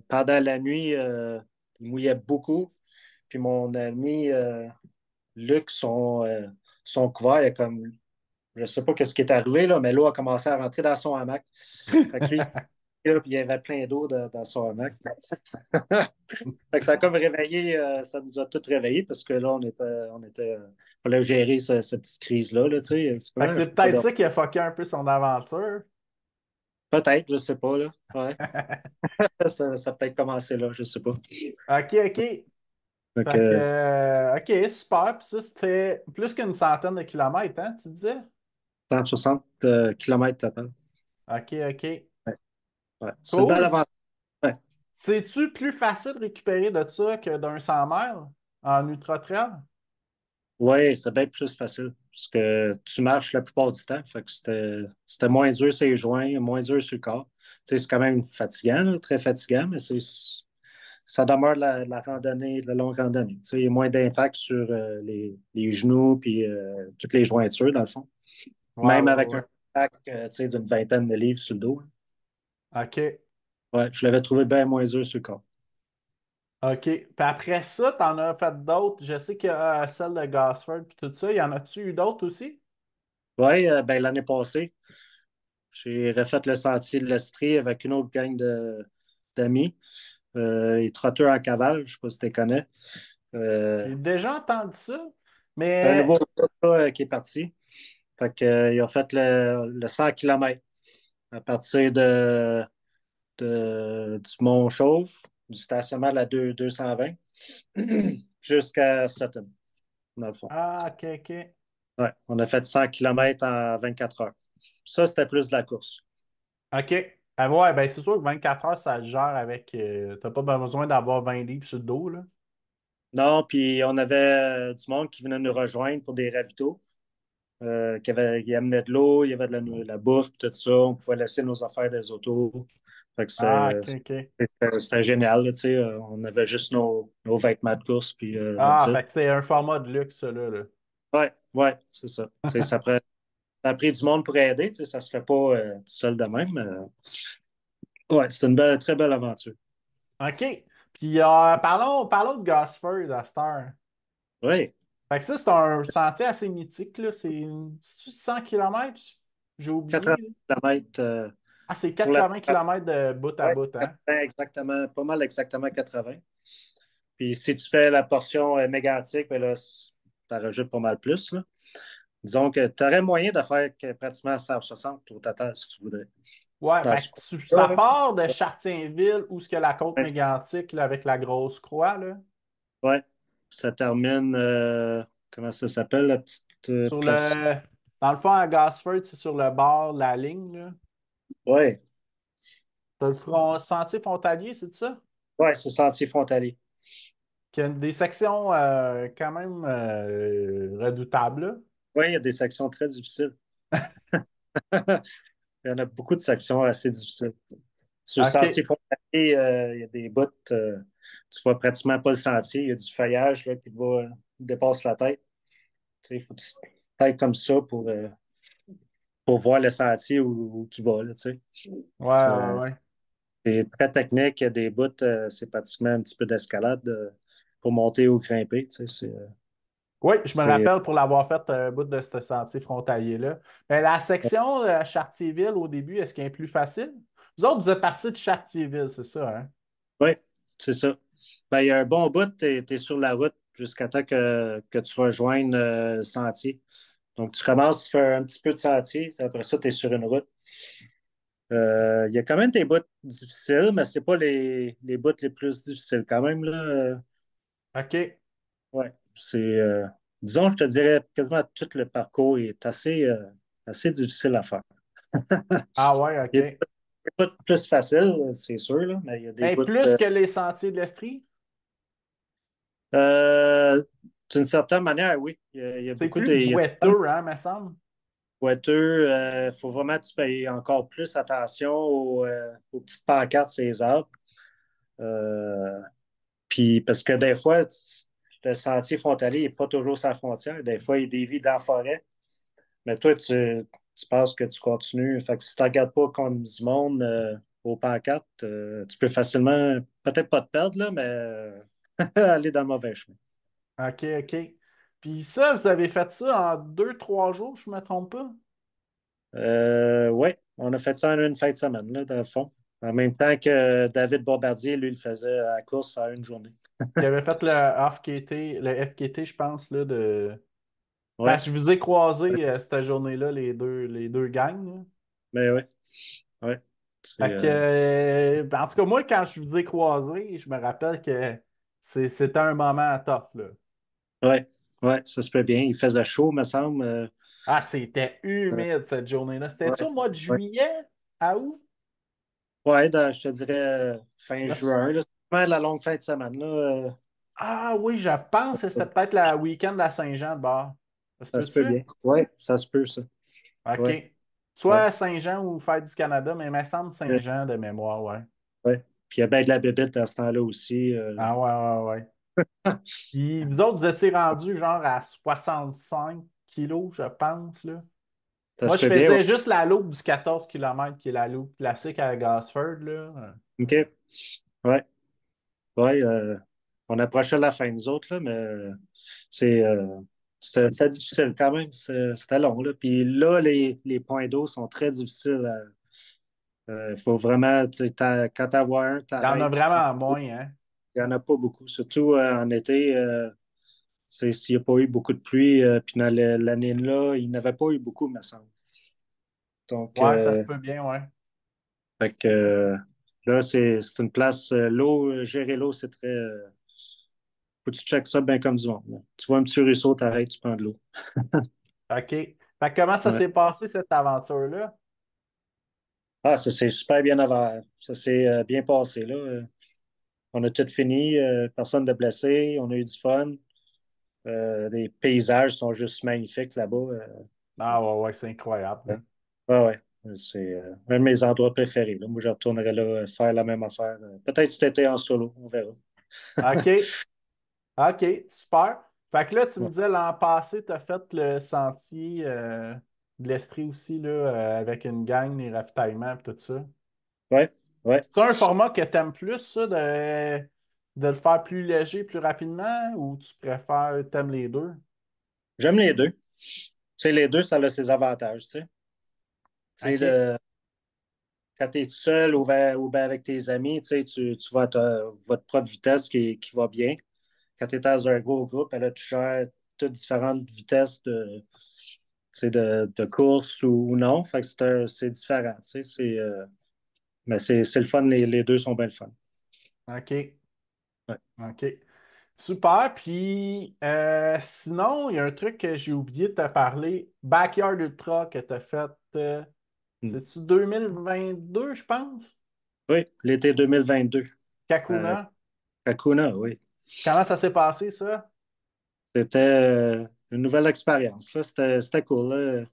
pendant la nuit, il mouillait beaucoup. Puis mon ami Luc, son couvert, il a comme, je sais pas qu'est-ce qui est arrivé, là, mais l'eau a commencé à rentrer dans son hamac. Fait que lui, puis il y avait plein d'eau dans son hamac. Fait que ça a comme réveillé, ça nous a tous réveillés parce que là, fallait gérer cette petite crise-là, là, tu sais. C'est Fait que comment, je c'est peux pas peut-être dormir. ça qui a fucké un peu son aventure. Peut-être, je sais pas, là. Ouais. Ça a peut-être commencé là, je sais pas. OK, OK. Donc, Fait que, OK, super. Puis ça, c'était plus qu'une centaine de kilomètres, hein, tu disais? 160 km total. OK, OK. Ouais, ouais. C'est une belle Cool. aventure. Ouais. C'est-tu plus facile de récupérer de ça que d'un 100 miles en ultra-trail? Oui, c'est bien plus facile parce que tu marches la plupart du temps. Fait que c'était moins dur sur les joints, moins dur sur le corps. Tu sais, c'est quand même fatigant, là, très fatigant, mais ça demeure la randonnée, la longue randonnée. Tu sais, il y a moins d'impact sur les genoux puis toutes les jointures, dans le fond. Ouais, Même ouais, avec ouais. un pack tu sais, d'une vingtaine de livres sur le dos. OK. Ouais, je l'avais trouvé bien moins dur sur le corps. OK. Puis après ça, tu en as fait d'autres. Je sais qu'il y a celle de Gosford puis tout ça. Y en a-tu eu d'autres aussi? Oui, ben, l'année passée, j'ai refait le sentier de l'Estrie avec une autre gang d'amis. Les trotteurs en cavale, je ne sais pas si tu les connais. Euh, J'ai déjà entendu ça, c'est un mais nouveau groupe, qui est parti. Fait que, ils ont fait le 100 km à partir du Mont-Chauve, du stationnement de la 220 jusqu'à Sutton, dans le fond. ah, OK, OK. Ouais, on a fait 100 km en 24 heures. Ça, c'était plus de la course. OK. Ah ouais, ben c'est sûr que 24 heures, ça se gère avec. T'as pas besoin d'avoir 20 livres sur le dos, là. Non, puis on avait du monde qui venait nous rejoindre pour des ravitaux. Qui amenait de l'eau, il y avait de la bouffe, tout ça. On pouvait laisser nos affaires des autos. Fait que Ah, OK, OK. c'était génial, là, tu sais. On avait juste nos vêtements de course, puis that's Ah, it. fait que c'est un format de luxe, ça, là. Ouais, ouais, c'est ça. Tu sais, ça a pris du monde pour aider, tu sais, ça se fait pas tout seul de même. Ouais, c'est une très belle aventure. OK. Puis parlons de Gosford à cette heure. Oui, Fait que ça, c'est un sentier assez mythique, là. C'est-tu 100 km? J'ai 80 oublié, là. km Ah, c'est pour la. 80 km de bout à Ouais, bout, hein? 80, exactement, pas mal exactement 80. Puis si tu fais la portion mégantique, ben là, tu en rajoutes pas mal plus, là. Disons que tu aurais moyen de faire pratiquement 160 au total, si tu voudrais. Ouais, Dans fait ce que ça coin-là, là. part de Chartienville, où ce que la côte Ouais, mégantique, là, avec la grosse croix, là. ouais. Ça termine, comment ça s'appelle, la petite Sur place? le. Dans le fond, à Gosford, c'est sur le bord de la ligne, là. Ouais, T'as le sentier frontalier, c'est ça? ouais, c'est Sentier Frontalier. Qui a des sections quand même redoutables, Oui, il y a des sections très difficiles. Il y en a beaucoup de sections assez difficiles. Sur le là. Sentier OK. Frontalier, il y a des bouts, tu vois pratiquement pas le sentier. Il y a du feuillage là, dépasse la tête. Il faut que tu t'ailles comme ça pour voir le sentier où tu vas. Là, tu sais. Ouais, ouais, C'est ouais. c'est très technique. Il y a des bouts, c'est pratiquement un petit peu d'escalade pour monter ou grimper. Tu sais. Oui, je me C'est- rappelle pour l'avoir fait un bout de ce sentier frontalier-là. Mais la section Chartierville au début, est-ce qu'elle est plus facile? Vous autres, vous êtes partis de Chartierville, c'est ça, hein? Oui, c'est ça. Ben, il y a un bon bout, tu es sur la route jusqu'à temps que tu rejoignes le sentier. Donc, tu commences, tu fais un petit peu de sentier, après ça, tu es sur une route. Il y a quand même des bouts difficiles, mais c'est pas les bouts les plus difficiles quand même, là. OK. Ouais, disons, je te dirais quasiment tout le parcours est assez difficile à faire. Ah ouais, Il y a des OK. bouts plus faciles, c'est sûr, là, mais il y a des Ben, bouts. plus que les sentiers de l'Estrie, Euh, d'une certaine manière, oui. Il y a c'est beaucoup plus de. Il y a boiteux, hein, me semble. boiteux. Il faut vraiment que tu payes encore plus attention aux petites pancartes, ces arbres. Euh, Puis, parce que des fois, le sentier frontalier n'est pas toujours sa frontière. Des fois, il dévie dans la forêt. Mais toi, tu penses que tu continues. Fait que si tu ne regardes pas comme du monde aux pancartes, tu peux facilement, peut-être pas te perdre, là, mais aller dans le mauvais chemin. OK, OK. Puis ça, vous avez fait ça en 2, 3 jours, je ne me trompe pas. Oui, on a fait ça en une fin de semaine, là, dans le fond. En même temps que David Bombardier, lui, il faisait la course en une journée. Qui avait fait le FKT, le FKT, je pense, là, de. Oui, Parce que je vous ai croisé cette journée-là, les deux gangs, là. mais oui. Ouais. C'est, Fait que, en tout cas, moi, quand je vous ai croisé, je me rappelle que c'était un moment tough, là. ouais, ouais, ça se fait bien. Il faisait chaud, me semble. Ah, c'était Euh, humide cette journée-là. C'était-tu ouais, au mois de ouais. juillet? À août? Ouais, je te dirais fin Parce- juin. Là, c'est vraiment la longue fin de semaine. Là, Ah oui, je pense que c'était peut-être le week-end de la Saint-Jean de bord. Ça se ça se peut peut-tu? bien. Oui, ça se peut, ça. OK. Ouais, ouais, Soit Saint-Jean ou Fête du Canada, mais il me semble ouais, Saint-Jean de mémoire, ouais. ouais. Puis il y a bien de la bébête à ce temps-là aussi. Ah ouais, ouais, ouais. Puis vous autres, vous étiez rendus genre à 65 kilos, je pense, là. Ça Moi, se je fait bien, ouais. faisais juste la loupe du 14 km, qui est la loupe classique à Gosford, là. OK. Ouais, ouais. on approchait la fin, nous autres, là, mais c'est, c'était difficile quand même. C'était long. Là. Puis là, les points d'eau sont très difficiles. Il faut vraiment, quand tu vois un, tu Il y en a arrêtes, tu prends vraiment l'eau. moins, hein? Il n'y en a pas beaucoup. Surtout en été, s'il n'y a pas eu beaucoup de pluie. Puis dans l'année-là, il n'y avait pas eu beaucoup, me semble. Donc, Ouais, ça se peut bien, ouais. fait que, là, c'est une place, l'eau, gérer l'eau, c'est très. Faut que tu checkes ça bien comme du monde. Là. Tu vois un petit ruisseau, t'arrêtes, tu prends de l'eau. OK. Fait que comment ça Ouais. s'est passé, cette aventure-là? Ah, ça s'est super bien ouvert. Ça s'est bien passé, là. On a tout fini, personne de blessé, on a eu du fun. Les paysages sont juste magnifiques là-bas. Ah ouais, ouais, c'est incroyable, Ouais, hein. ouais. C'est un de mes endroits préférés. Là. Moi, je retournerai là faire la même affaire. Peut-être cet été en solo, on verra. OK. OK, super. Fait que là, tu me Ouais, disais l'an passé, tu as fait le sentier de l'Estrie aussi, là, avec une gang, les ravitaillements et tout ça. ouais. Ouais. C'est un format que tu aimes plus, ça, de le faire plus léger, plus rapidement, ou tu préfères, t'aimes les deux? J'aime les deux. Tu sais, les deux, ça a ses avantages, tu sais. Tu sais, OK. quand tu es tout seul ou ben avec tes amis, tu sais, tu vas à votre propre vitesse qui va bien. Quand tu es dans un gros groupe, là, tu gères toutes différentes vitesses tu sais, de course ou non. Fait que c'est différent, tu sais. Mais c'est le fun, les deux sont bien le fun. OK. Ouais. OK. Super. Puis sinon, il y a un truc que j'ai oublié de te parler. Backyard Ultra que tu as fait, Mm. c'est-tu 2022, je pense? Oui, l'été 2022. À Kakuna. Kakuna, oui. Comment ça s'est passé, ça? C'était une nouvelle expérience. Là. C'était cool.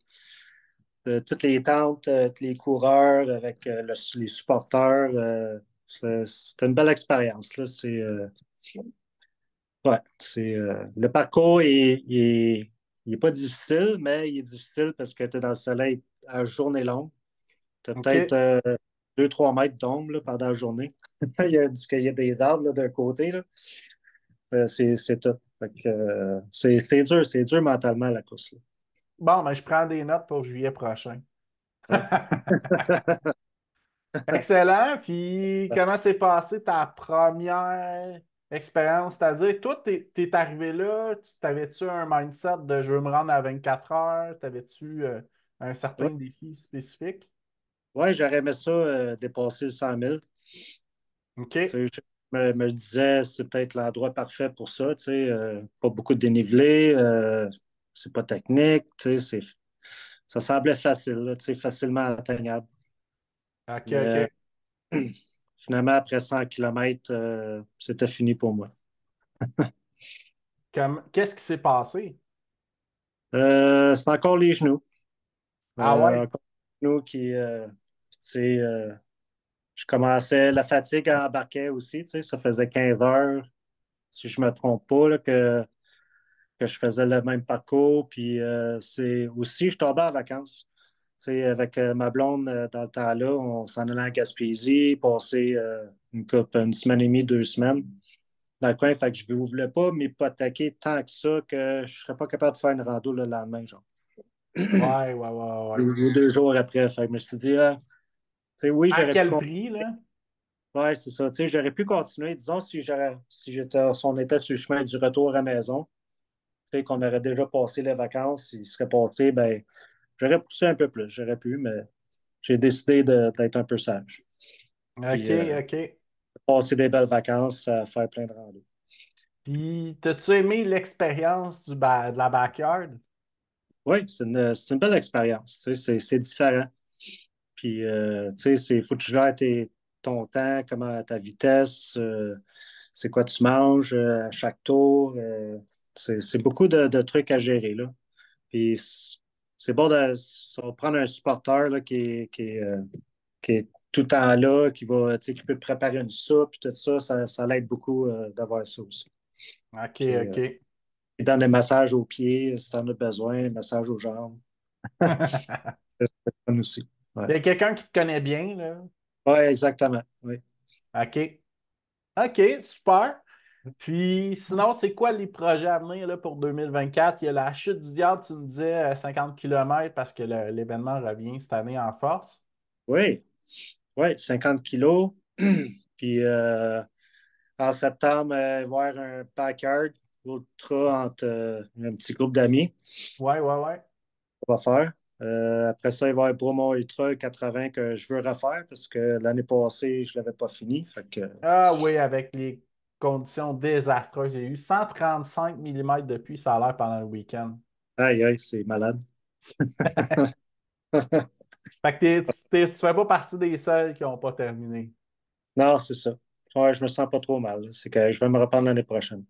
Là. Toutes les tentes, tous les coureurs avec les supporters. C'était une belle expérience. Là. Ouais, le parcours il est pas difficile, mais il est difficile parce que tu es dans le soleil à journée longue. Tu as peut-être OK. 2-3 mètres d'ombre là, pendant la journée. Il y a des arbres là, d'un côté. Là. C'est tout. Fait que, c'est dur mentalement la course. Là. Bon, ben, je prends des notes pour juillet prochain. Ouais. Excellent. Puis, comment s'est passée ta première expérience? C'est-à-dire, toi, t'es arrivé là, t'avais-tu un mindset de je veux me rendre à 24 heures? T'avais-tu un certain Ouais, défi spécifique? ouais, j'aurais aimé ça dépasser le 100 000. OK. Tu sais, me disais, c'est peut-être l'endroit parfait pour ça. Tu sais, pas beaucoup de dénivelé, c'est pas technique. Tu sais, ça semblait facile, là, tu sais, facilement atteignable. OK, Mais OK. finalement, après 100 kilomètres, c'était fini pour moi. Qu'est-ce qui s'est passé? C'est encore les genoux. Ah ouais? Encore les genoux tu sais, je commençais, la fatigue embarquait aussi. Tu sais, ça faisait 15 heures, si je ne me trompe pas, là, que je faisais le même parcours. Puis c'est aussi, je tombais en vacances. Tu sais, avec ma blonde, dans le temps-là, on s'en allait en Gaspésie, passer une semaine et demie, 2 semaines dans le coin. Fait que je ne voulais pas m'hypothéquer tant que ça que je ne serais pas capable de faire une rando le lendemain, genre. Ouais, ouais, ouais, ouais. Ou 2 jours après. Fait que je me suis dit, tu sais, oui, À j'aurais pu quel continuer. prix, là? Ouais, c'est ça. Tu sais, j'aurais pu continuer. Disons, si on était sur le chemin du retour à la maison, tu sais, qu'on aurait déjà passé les vacances, il serait passé, ben, j'aurais poussé un peu plus. J'aurais pu, mais j'ai décidé d'être un peu sage. OK, Puis, OK. passer des belles vacances, faire plein de randos. Puis, t'as-tu aimé l'expérience de la backyard? Oui, c'est une belle expérience. Tu sais, c'est différent. Puis, tu sais, il faut que tu gères ton temps, comment ta vitesse, c'est quoi tu manges à chaque tour. C'est beaucoup de trucs à gérer, là. Puis, c'est bon de si on va prendre un supporter là, qui est tout le temps là, tu sais, qui peut te préparer une soupe, puis tout ça, ça l'aide beaucoup d'avoir ça aussi. OK, Tu sais, OK. il donne des massages aux pieds si tu en as besoin, des massages aux jambes. C'est fun aussi. Ouais. Il y a quelqu'un qui te connaît bien, là. Ouais, exactement. Oui. OK. OK, super. Puis sinon, c'est quoi les projets à venir là, pour 2024? Il y a la chute du diable, tu me disais 50 km parce que l'événement revient cette année en force. Oui, oui, 50 kilos. Puis en septembre, voir un backyard ultra entre un petit groupe d'amis Ouais, ouais, ouais. qu'on va faire. Après ça, il va y avoir Bromont Ultra 80 que je veux refaire parce que l'année passée, je ne l'avais pas fini. Fait que, Ah oui, avec les conditions désastreuses. Il y a eu 135 millimètres de pluie, ça a l'air pendant le week-end. aïe, aïe, c'est malade. Fait que tu fais pas partie des seuls qui n'ont pas terminé. Non, c'est ça. Ouais, je me sens pas trop mal. C'est que je vais me reprendre l'année prochaine.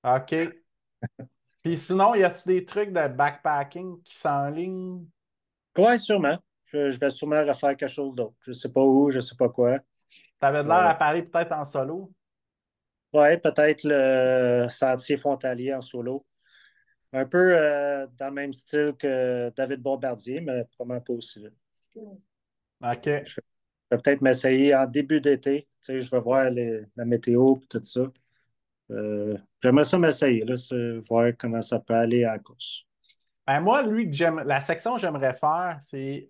OK. Puis sinon, y a-tu des trucs de backpacking qui s'enlignent? Oui, sûrement. Je vais sûrement refaire quelque chose d'autre. Je sais pas où, je sais pas quoi. T'avais de l'air à parler peut-être en solo. Ouais, peut-être le Sentier Frontalier en solo. Un peu dans le même style que David Bombardier, mais probablement pas aussi vite. OK. Je vais peut-être m'essayer en début d'été. Tu sais, je vais voir la météo et tout ça. J'aimerais ça m'essayer, là, voir comment ça peut aller à la course. Ben, moi, lui, la section que j'aimerais faire, c'est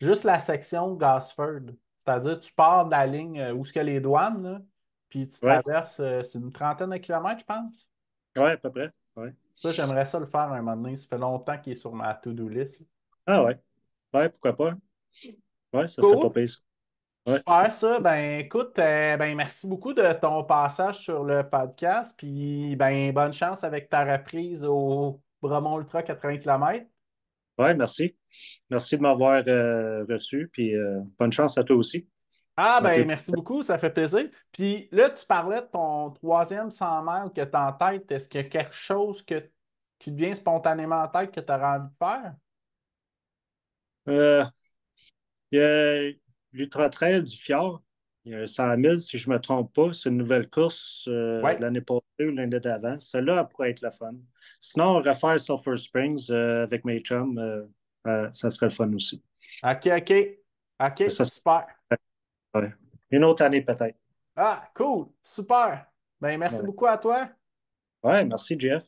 juste la section Gosford. C'est-à-dire, tu pars de la ligne où est-ce qu'il y a les douanes, là, puis tu Oui, traverses, c'est une trentaine de kilomètres, je pense. ouais, à peu près. Ouais. Ça, j'aimerais ça le faire un moment donné. Ça fait longtemps qu'il est sur ma to-do list. Ah ouais. Ouais, pourquoi pas? Ouais, ça serait pas Cool. pire. Ouais. Super ça. Ben écoute, ben merci beaucoup de ton passage sur le podcast. Puis ben bonne chance avec ta reprise au Bromont Ultra 80 km. Ouais, merci. Merci de m'avoir reçu, puis bonne chance à toi aussi. Ah Dans ben tes- merci beaucoup, ça fait plaisir. Puis là, tu parlais de ton troisième 100 mètres que tu as en tête. Est-ce qu'il y a quelque chose qui te vient spontanément en tête que tu aurais envie de faire? Euh, il y a l'Ultra Trail du Fjord. Il y a un 100 000, si je ne me trompe pas. C'est une nouvelle course Oui. l'année passée ou l'année d'avant. Celle-là elle pourrait être le fun. Sinon, refaire Sulphur Springs avec mes chums, ça serait le fun aussi. OK, OK. OK, Ça, super. ouais. Une autre année peut-être. Ah, cool, super. Ben merci Ouais. beaucoup à toi. Ouais, merci, Jeff.